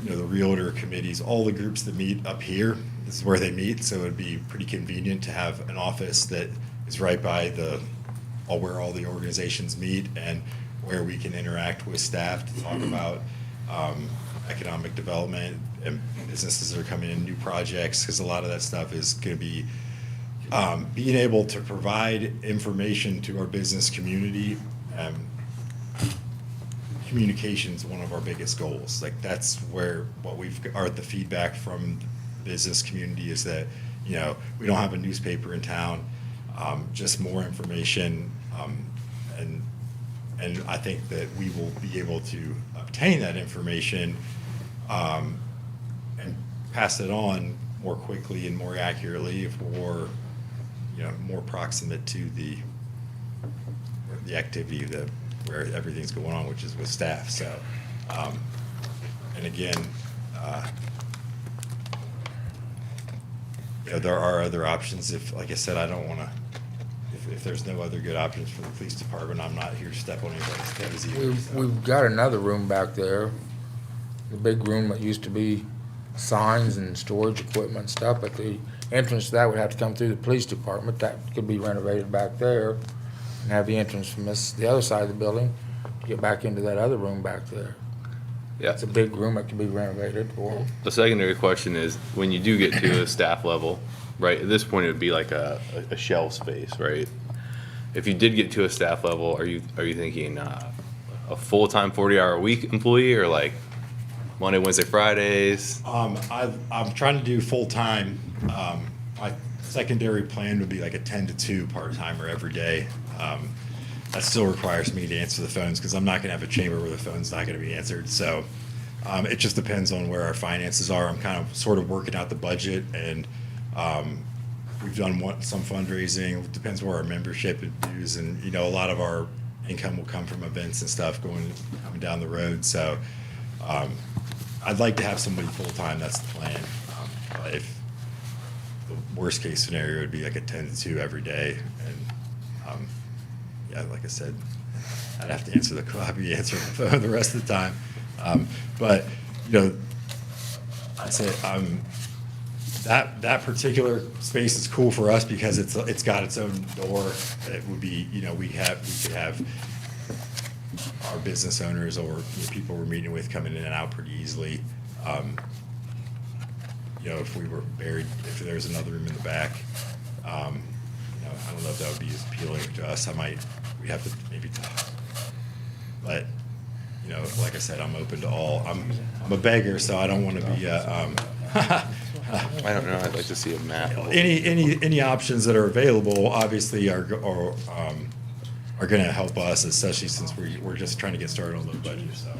realtor committees, all the groups that meet up here. This is where they meet, so it'd be pretty convenient to have an office that is right by where all the organizations meet and where we can interact with staff to talk about economic development and businesses that are coming in, new projects, because a lot of that stuff is going to be being able to provide information to our business community. Communication is one of our biggest goals. Like, that's where the feedback from the business community is that, we don't have a newspaper in town, just more information, and I think that we will be able to obtain that information and pass it on more quickly and more accurately for, more proximate to the activity that, where everything's going on, which is with staff, so. And again, there are other options if, like I said, I don't wanna, if there's no other good options for the police department, I'm not here to step on anybody's toes either. We've got another room back there, the big room that used to be signs and storage equipment and stuff, but the entrance to that would have to come through the police department. That could be renovated back there and have the entrance from the other side of the building to get back into that other room back there. Yeah. It's a big room that can be renovated for. The secondary question is, when you do get to a staff level, right, at this point, it would be like a shell space, right? If you did get to a staff level, are you thinking a full-time 40-hour-a-week employee, or like Monday, Wednesday, Fridays? I'm trying to do full-time. My secondary plan would be like a 10 to 2 part-timer every day. That still requires me to answer the phones because I'm not gonna have a chamber where the phone's not gonna be answered. So it just depends on where our finances are. I'm kind of sort of working out the budget, and we've done some fundraising. It depends where our membership is, and a lot of our income will come from events and stuff coming down the road. So I'd like to have somebody full-time. That's the plan. But if the worst case scenario would be like a 10 to 2 every day, and yeah, like I said, I'd have to answer the call. I'd be answering the phone the rest of the time. But I said that particular space is cool for us because it's got its own door. It would be we could have our business owners or people we're meeting with coming in and out pretty easily. If we were buried, if there's another room in the back, I don't know if that would be as appealing to us. We'd have to maybe talk. But, like I said, I'm open to all. I'm a beggar, so I don't want to be, I don't know, I'd like to see a map. any options that are available, obviously, are going to help us, especially since we're just trying to get started on the budget, so.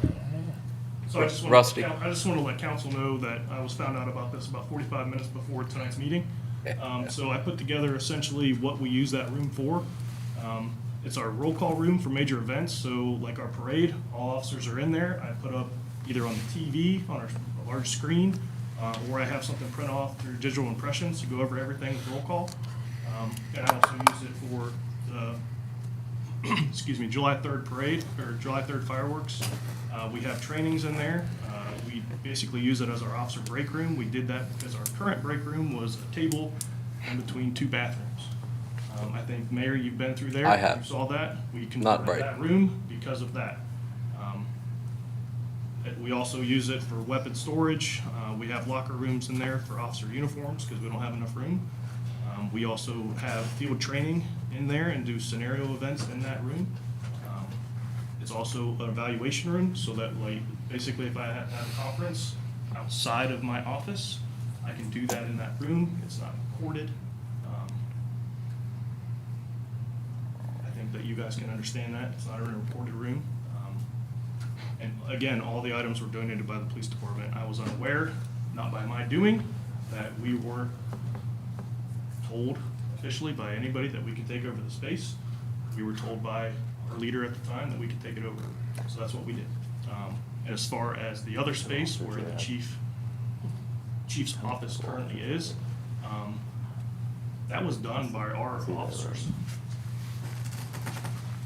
So Rusty. I just want to let council know that I was found out about this about 45 minutes before tonight's meeting. So I put together essentially what we use that room for. It's our roll call room for major events. So like our parade, all officers are in there. I put up either on the TV, on our large screen, or I have something print off through digital impressions to go over everything with roll call. And I also use it for the July 3rd parade, or July 3rd fireworks. We have trainings in there. We basically use it as our officer break room. We did that because our current break room was a table in between 2 bathrooms. I think, Mayor, you've been through there. I have. You saw that. We Not converted bright. that room because of that. We also use it for weapon storage. We have locker rooms in there for officer uniforms because we don't have enough room. We also have field training in there and do scenario events in that room. It's also an evaluation room, so that basically if I have to have a conference outside of my office, I can do that in that room. It's not recorded. I think that you guys can understand that. It's not a recorded room. And again, all the items were donated by the police department. I was unaware, not by my doing, that we were told officially by anybody that we could take over the space. We were told by our leader at the time that we could take it over. So that's what we did. And as far as the other space where the chief's office currently is, that was done by our officers.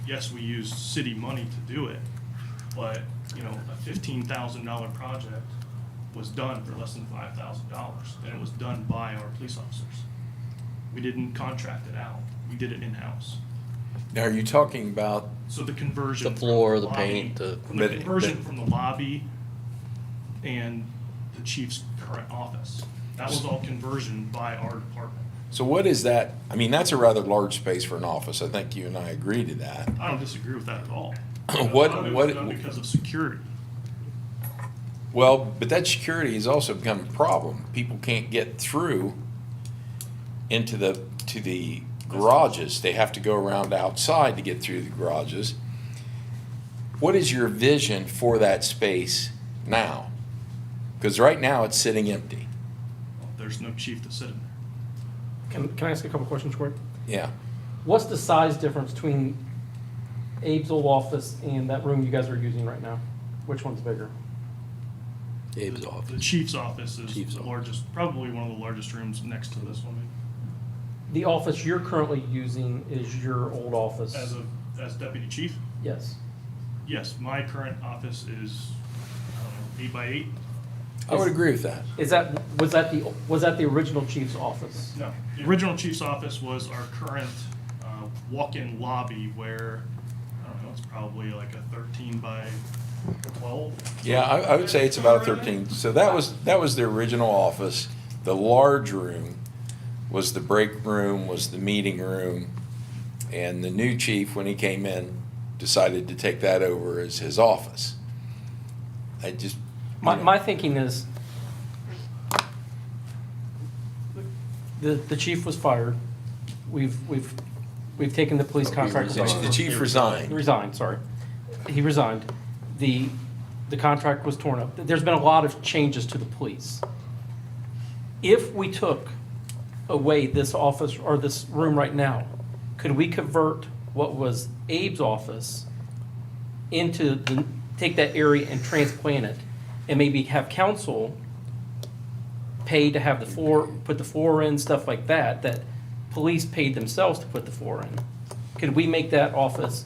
Yes, we used city money to do it, but a $15,000 project was done for less than $5,000, and it was done by our police officers. We didn't contract it out. We did it in-house. Now, are you talking about, So the conversion. The floor, from the lobby- paint, From the conversion from the lobby and the chief's current office. That was all conversion by our department. so what is that? I mean, that's a rather large space for an office. I think you and I agree to that. I don't disagree with that at all. What- It was what- done because of security. Well, but that security has also become a problem. People can't get through to the garages. They have to go around outside to get through the garages. What is your vision for that space now? Because right now it's sitting empty. there's no chief to sit in there. Can I ask a couple questions, Cory? Yeah. What's the size difference between Abe's old office and that room you guys are using right now? Which one's bigger? Abe's The office. chief's office is Chief's the office. largest, probably one of the largest rooms next to this one. The office you're currently using is your old office? As deputy chief, Yes. yes, my current office is, I don't know, 8 by 8. I would agree with that. Was that the original chief's office? No, the original chief's office was our current walk-in lobby where, I don't know, it's probably like a 13 by 12. Yeah, I would say it's about a 13. So that was the original office. The large room was the break room, was the meeting room. And the new chief, when he came in, decided to take that over as his office. I just. My thinking is, the chief was fired. We've taken the police contract. The chief resigned. He resigned, sorry. He resigned. The contract was torn up. There's been a lot of changes to the police. If we took away this office or this room right now, could we convert what was Abe's office take that area and transplant it, and maybe have council pay to have put the floor in, stuff like that police paid themselves to put the floor in? Could we make that office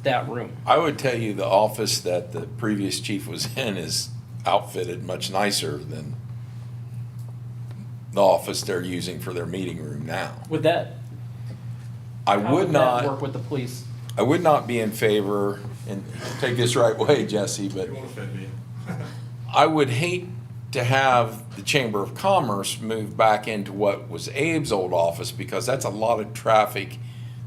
that room? I would tell you the office that the previous chief was in is outfitted much nicer than the office they're using for their meeting room now. Would that, I how would that not. work with the police? I would not be in favor, and take this right way, Jesse, but I would hate to have the Chamber of Commerce move back into what was Abe's old office, because that's a lot of traffic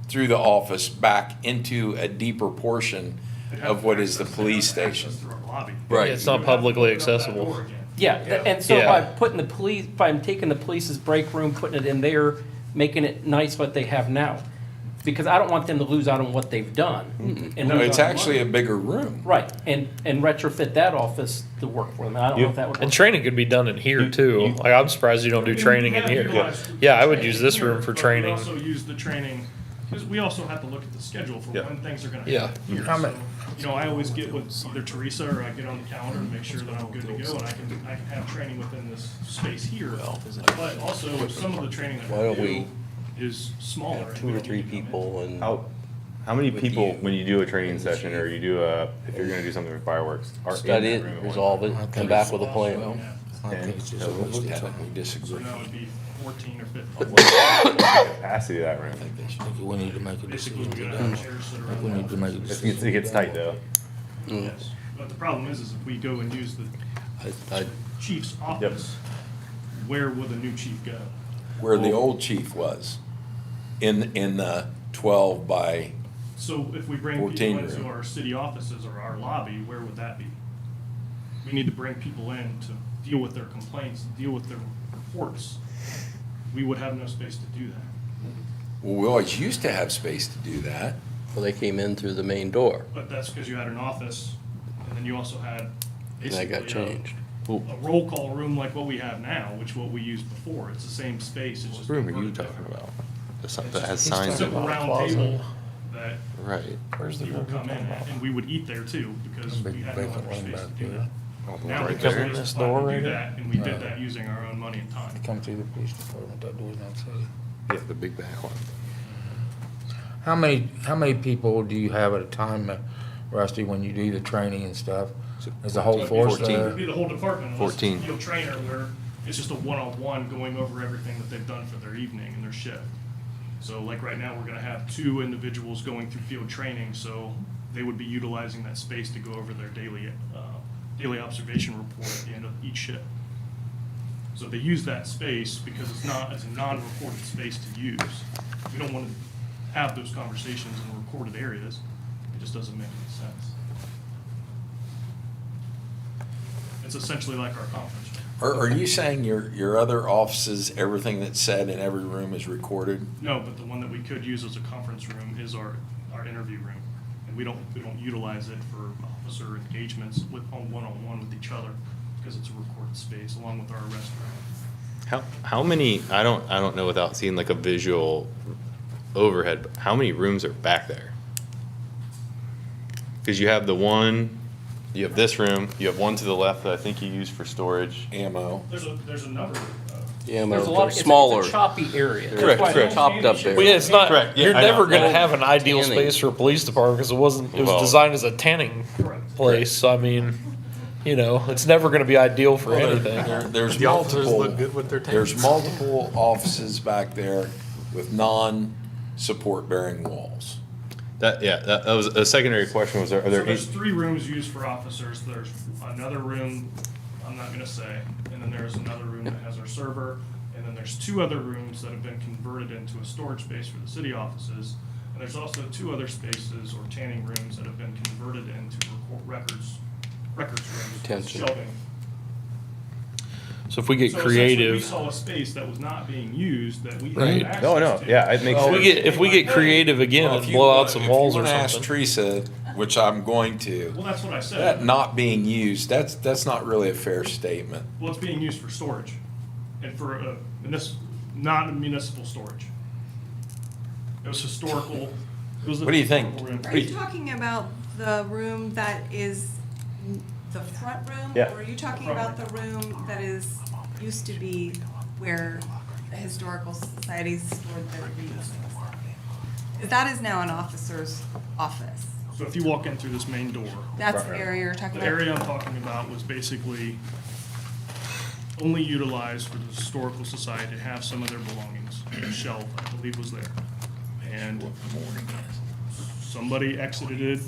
through the office back into a deeper portion of what is the police station. Through our lobby. Right. It's not publicly accessible. Yeah, and so Yeah. if I'm taking the police's break room, putting it in there, making it nice what they have now, because I don't want them to lose out on what they've done. And No, lose it's out on actually a money. bigger room. Right, and retrofit that office to work for them. I don't know if that would And work. training could be done in here too. Like, I'm surprised you don't do training in here. Yeah, I would use this room for But training. We also use the training, because we also have to look at the schedule for when things are gonna Yeah. happen here. How many- So, you know, I always get with either Teresa or I get on the calendar and make sure that I'm good to go, and I can have training within this space here. But also, some of the training Why that don't we we do is smaller. and Two we or don't three need to come in. people and. How many With people, you. when you do a training session or you do if you're gonna do something with fireworks, are in Study that it, room at one resolve it, come back with a plan. Yeah. I think it's just a waste of time. We disagree. So that would be 14 or 15. capacity of that room? I think we need to make a Basically, decision we're gonna have today. chairs that I are think we need to make a It decision. gets tight though. Yes. But the problem is if we go and use the chief's office, where will the new chief go? Where the old chief was, in the 12 by, So if we bring 14 people into room. our city offices or our lobby, where would that be? We need to bring people in to deal with their complaints, deal with their reports. We would have no space to do that. well, we always used to have space to do that. Well, they came in through the main door, But that's because you had an office, and then you also had and basically that got changed. a roll call room like what we have now, which what we used before. It's the same space, it's just. What room are you converted talking different. about? It's That just has a signs simple about round table that Right. people come in, and we would eat there too, because we had no Vacant other room space to back do there. that. Now Right we there. have in space this to plan door to right do here? that, and we did that using our own money and time. Come through the police department, that door's not safe. Yeah, the big back one. How many people do you have at a time, Rusty, when you do the training and stuff? Is the whole force 14. there? It'd be the whole department, unless it's a 14. field trainer where it's just a one-on-one going over everything that they've done for their evening and their shift. So like right now, we're gonna have 2 individuals going through field training, so they would be utilizing that space to go over their daily observation report at the end of each shift. So they use that space because it's a non-recorded space to use. We don't want to have those conversations in recorded areas. It just doesn't make any sense. It's essentially like our conference room. Are you saying your other offices, everything that's said in every room is recorded? No, but the one that we could use as a conference room is our interview room. And we don't utilize it for officer engagements on one-on-one with each other because it's a recorded space along with our arrest room. How many, I don't know without seeing like a visual overhead, but how many rooms are back there? Because you have you have this room, you have one to the left that I think you use for storage. Ammo. There's a number Yeah, There's a they're lot, it's smaller. a choppy area. Correct, correct. Chopped up there. Well, yeah, it's not, Correct, yeah, you're I know. never gonna have an ideal Tanning. space for a police department, because it was Well- designed as a tanning place, so I mean, you know, it's never gonna be ideal for anything. There's The officers multiple, look good with their tanks. there's multiple offices back there with non-support bearing walls. That was a secondary question, are So there there's eight? 3 rooms used for officers. There's another room, I'm not gonna say, and then there's another room that has our server, and then there's 2 other rooms that have been converted into a storage space for the city offices. And there's also 2 other spaces or tanning rooms that have been converted into records rooms, Detention. shelving. So if we get So essentially, we creative, saw a space that was not being used that we Right. had access No, no, to. yeah, it makes if we sense. get, if we get creative again Well, and if you blow out wanna- some if walls you or wanna ask something. Teresa, which I'm going to, Well, that's what I said. that not being used, that's not really a fair statement. Well, it's being used for storage and for not municipal storage. It was historical. It was a What do you think? historical room. Are you talking about the room that is the front room? Yeah. Or are you talking about the room that used to be where the historical societies stored their readings? That is now an officer's office. So if you walk in through this main door, That's the area you're talking the about? area I'm talking about was basically only utilized for the historical society to have some of their belongings. A shelf, I believe, was there. And somebody exited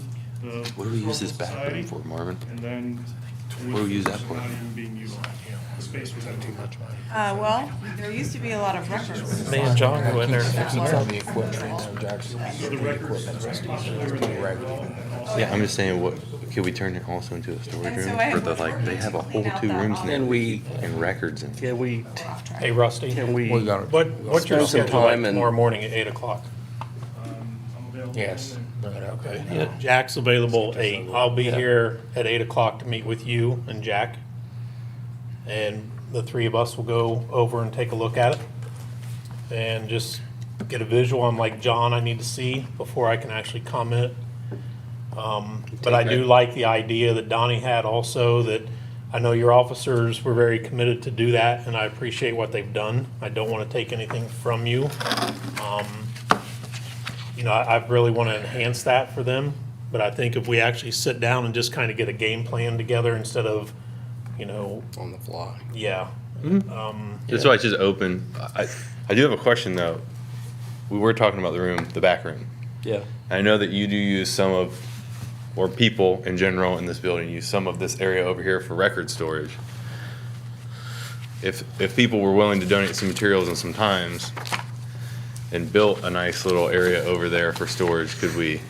the What do we use this historical bathroom society, for, Marvin? and then What do we use that was for? not even being utilized. The space was empty. Well, there used to be a lot of records. Me and John go in there and fix That it. were- The equipment in there, Jackson. So the records, Yeah, I'm just saying, what, could we turn it also into a storage And so room? I For the, was like, they have a working to whole clean out 2 that rooms in there. Can we, And records and. can we, Off track. Hey, Rusty, can We we, got it. what's your Spend some schedule like time and- tomorrow morning at 8 o'clock? I'm available. Yes. Okay. Jack's available at 8. I'll be here at 8 o'clock to meet with you and Jack. And the 3 of us will go over and take a look at it. And just get a visual. I'm like, John, I need to see before I can actually comment. But I do like the idea that Donnie had also, that I know your officers were very committed to do that, and I appreciate what they've done. I don't want to take anything from you. You know, I really want to enhance that for them, but I think if we actually sit down and just kind of get a game plan together instead of, you know, on the fly? yeah. That's why it's just open. I do have a question though. We were talking about the room, the back room. Yeah. I know that you do use some of, or people in general in this building use some of this area over here for record storage. If people were willing to donate some materials and some times and built a nice little area over there for storage, could we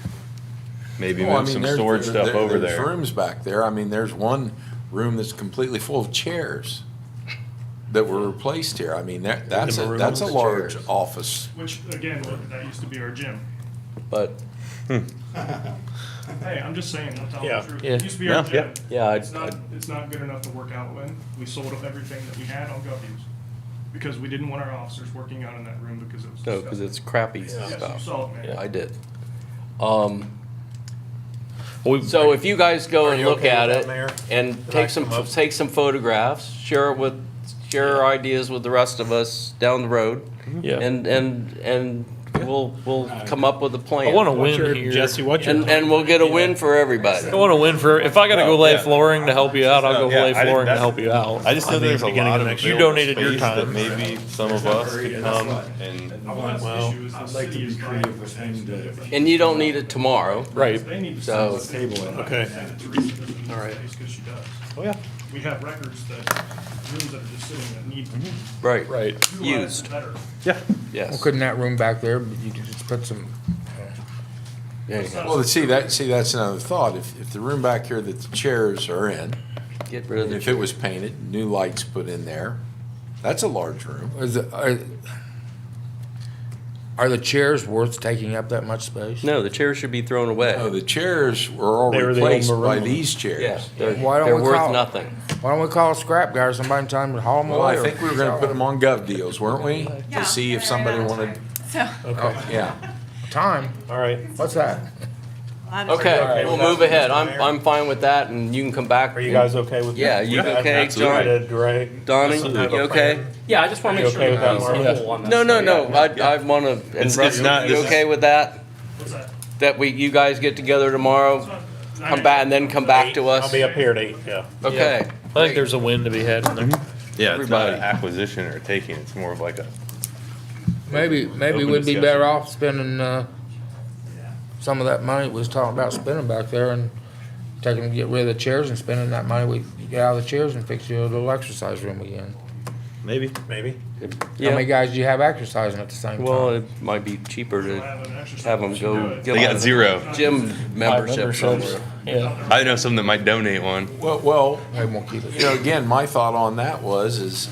maybe Well, I move mean, some there's- storage stuff over There's there? rooms back there. I mean, there's one room that's completely full of chairs that were replaced here. I mean, that's a maroon large chairs. office. Which, again, that used to be our gym. But, Hey, I'm just saying, I'm telling Yeah. the truth. Yeah. It used to be our Yeah, gym. yeah, It's not good enough to work out in. We sold up everything that we had on Guppies. Because we didn't want our officers working out in that room because it was no, because disgusting. it's crappy Yes, you stuff. saw it, man. I did. We- So if you guys go Are and you look okay at with it that, Mayor? and Did I take some photographs, share our ideas with the rest of us down the road. Yeah. And we'll come up with a plan. I want to win here. Jesse, what's your? And we'll get a win for everybody. I want to win for, if I got to go lay Yeah. flooring to help you out, I'll go Yeah, lay I didn't- flooring to that's- help you out. I just know there's a beginning lot of of next year. You available donated your space time. that maybe some of us could come and. Well, I'd like to be creative with him to. And you don't need it tomorrow. Right. They need to So- sell the table. Okay. All right. Because she does. Oh, yeah. We have records rooms that are just sitting that need Right. Right. utilized Used. better. Well, Yes. couldn't that room back there, but you could just put some, There you go. Well, see, that's another thought. If the room back here that the chairs are in, Get rid of and the. if it was painted, new lights put in there, that's a large room. is it, Are the chairs worth taking up that much space? No, the chairs should be thrown away. No, the chairs were all They were the old replaced by maroon these Yeah, chairs. they're Why don't we worth call- nothing. Why don't we call a scrap guy or somebody and tell him to haul them Well, away? I think we were gonna put them on gov deals, weren't we? Yeah. To see if somebody wanted, So. yeah. Time, All right. what's that? Okay, we'll move ahead. I'm fine with that, and you can come back. Are you guys okay with that? Yeah, you okay, John? Greg? Donnie, you okay? Yeah, I just want to make You sure okay you with that, guys Mark? are whole on this. No, I want to, and It's Russ, not- you this is- okay with that? What's that? That you guys get together tomorrow, come back, and then come back to us? I'll be up here at 8, yeah. Okay. I think there's a win to be had in there. Yeah, it's not Everybody. an acquisition or taking, it's more of like a, Maybe Open we'd be discussion. better off spending, some of that money we was talking about spending back there and get rid of the chairs and spending that money we get out of the chairs and fix you a little exercise room again. maybe. Maybe. How many Yeah, guys do you have exercising at the same well, time? it might be cheaper to have them go. get They got a zero. Gym membership somewhere. Yeah. I know someone that might donate one. Well, They won't keep it. you know, again, my thought on that is,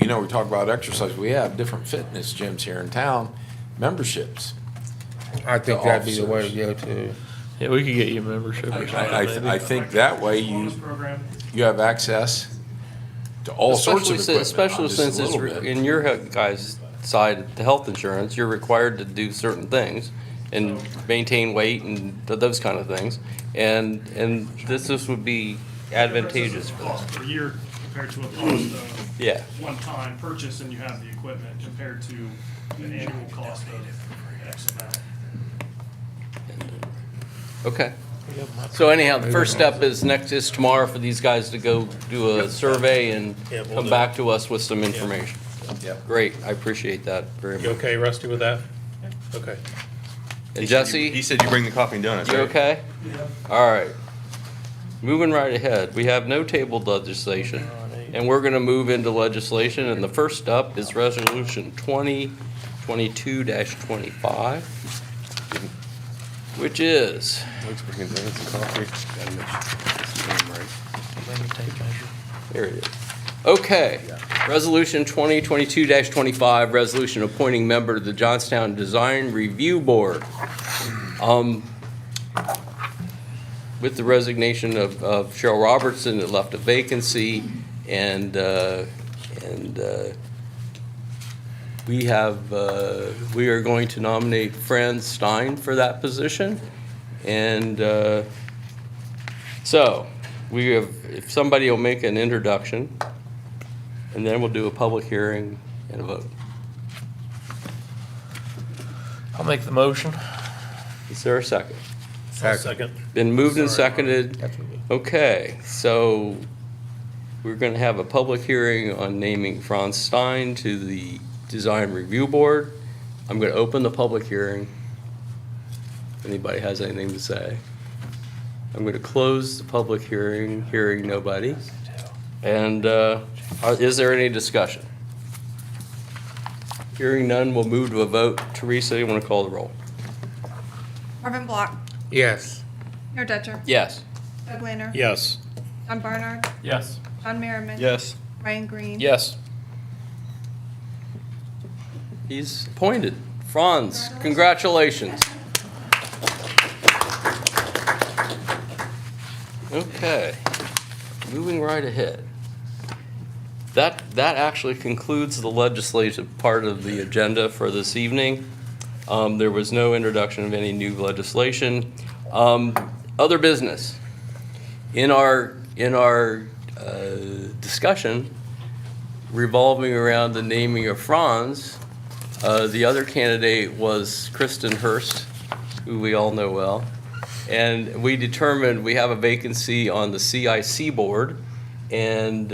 you know, we talk about exercise, we have different fitness gyms here in town, memberships. I think that'd be the way to go too. Yeah, we could get you a membership or something. I think that way you have access to all sorts of equipment, Especially not just a since it's little bit. in your guys' side, the health insurance, you're required to do certain things and maintain weight and those kind of things. And this would be advantageous for us. Cost per year compared to a cost of Yeah. one-time purchase and you have the equipment compared to an annual cost of X amount. Okay. So anyhow, the first step is tomorrow for these guys to go do a survey and Yeah, we'll come do back to us with some information. Yep. Great, I appreciate that very You much. okay, Rusty, with that? Okay. And Jesse? He said you bring the coffee and donuts, You right? okay? All right. Moving right ahead, we have no tabled legislation, and we're gonna move into legislation, and the first up is Resolution 2022-25, which is, Luke's bringing donuts and coffee. here it is. Okay, Resolution 2022-25, resolution appointing member to the Johnstown Design Review Board. With the resignation of Cheryl Robertson, it left a vacancy, and we are going to nominate Fran Stein for that position. And so, we have, if somebody will make an introduction, and then we'll do a public hearing and a vote. I'll make the motion. Is there a second? Second. Been moved and seconded. That's what we- Okay, so we're going to have a public hearing on naming Franz Stein to the Design Review Board. I'm going to open the public hearing. If anybody has anything to say. I'm going to close the public hearing, hearing nobody. And is there any discussion? Hearing none, we'll move to a vote. Teresa, you want to call the roll? Marvin Block, Yes. Mayor Dutcher, Yes. Doug Lehner, Yes. John Barnard, Yes. John Merriman. Yes. Ryan Green. Yes. He's appointed. Franz, congratulations. Okay, moving right ahead. That actually concludes the legislative part of the agenda for this evening. There was no introduction of any new legislation. Other business. In our discussion revolving around the naming of Franz, the other candidate was Kristen Hurst, who we all know well. And we determined we have a vacancy on the CIC board. And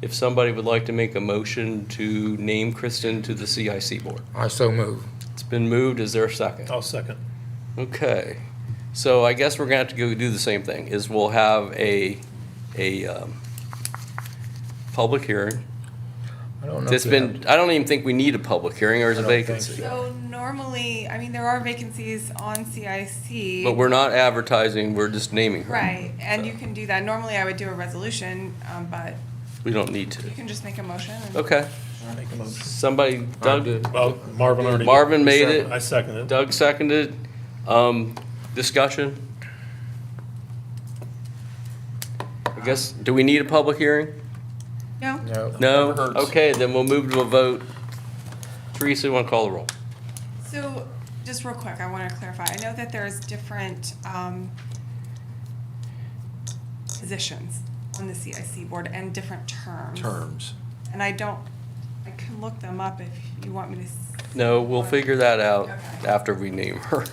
if somebody would like to make a motion to name Kristen to the CIC board. I so move. It's been moved. Is there a second? I'll second. Okay. So I guess we're gonna have to go do the same thing, is we'll have a public hearing. I don't know. It's if you have- been, I don't even think we need a public hearing, or is I a don't think vacancy. So normally, I mean, there are vacancies on CIC. But we're not advertising, we're just naming her. Right, and you can do that. Normally, I would do a resolution, but We don't need to. you can just make a motion. and- Okay, Somebody, Doug? Well, Marvin already. Marvin made it. I second it. Doug seconded. Discussion? I guess, do we need a public hearing? No? No. No? Never hurts. Okay, then we'll move to a vote. Teresa, you want to call the roll? So, just real quick, I want to clarify. I know that there's different positions on the CIC board and different terms. And I can look them up if you want me to. No, we'll figure that out Okay. after we name her.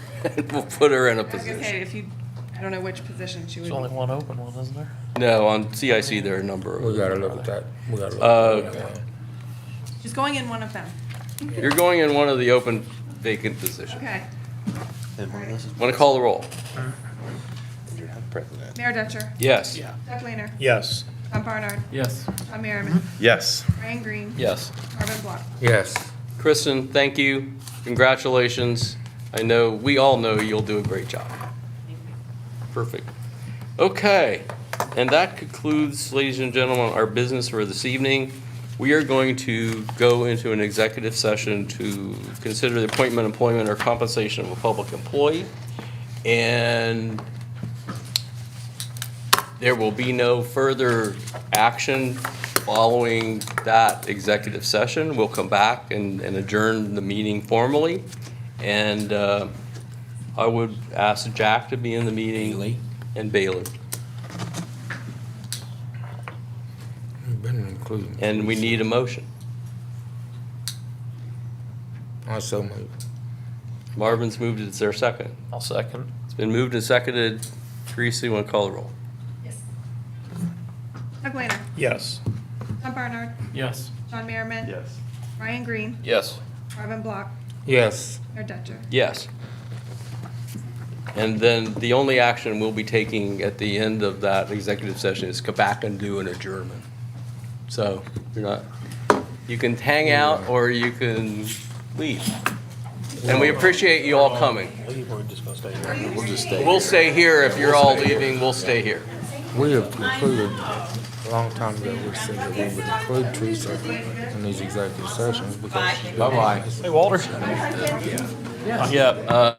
We'll put her in a I was gonna say, position. if you, I don't know which position she would There's only be. one open one, isn't there? No, on CIC, there are a number We of. gotta look at that. We gotta look at that. She's going in one of them. You're going in one of the open vacant positions. Okay. Want to call the roll? Mayor Dutcher. Yes. Doug Lehner. Yes. Tom Barnard. Yes. Tom Merriman. Yes. Ryan Green. Yes. Marvin Block. Yes. Kristen, thank you. Congratulations. I know, we all know you'll do a great job. Perfect. Okay, and that concludes, ladies and gentlemen, our business for this evening. We are going to go into an executive session to consider the appointment, employment, or compensation of a public employee. And there will be no further action following that executive session. We'll come back and adjourn the meeting formally. And I would ask Jack to be in the meeting. Bailey. And Bailey. You've been including. And we need a motion. Also move. Marvin's moved it. Is there a second? I'll second. It's been moved and seconded. Teresa, you want to call the roll? Yes. Doug Lehner. Yes. Tom Barnard. Yes. John Merriman. Yes. Ryan Green. Yes. Marvin Block. Yes. Mayor Dutcher. Yes. And then the only action we'll be taking at the end of that executive session is come back and do an adjournment. So you're not, you can hang out or you can leave. And we appreciate you all coming. We're just gonna stay here. We'll just stay. We'll stay here. If you're all leaving, we'll stay here. We have concluded a long time ago, we said that we would include Teresa in these executive sessions because. Bye-bye. Hey, Walter. Yeah.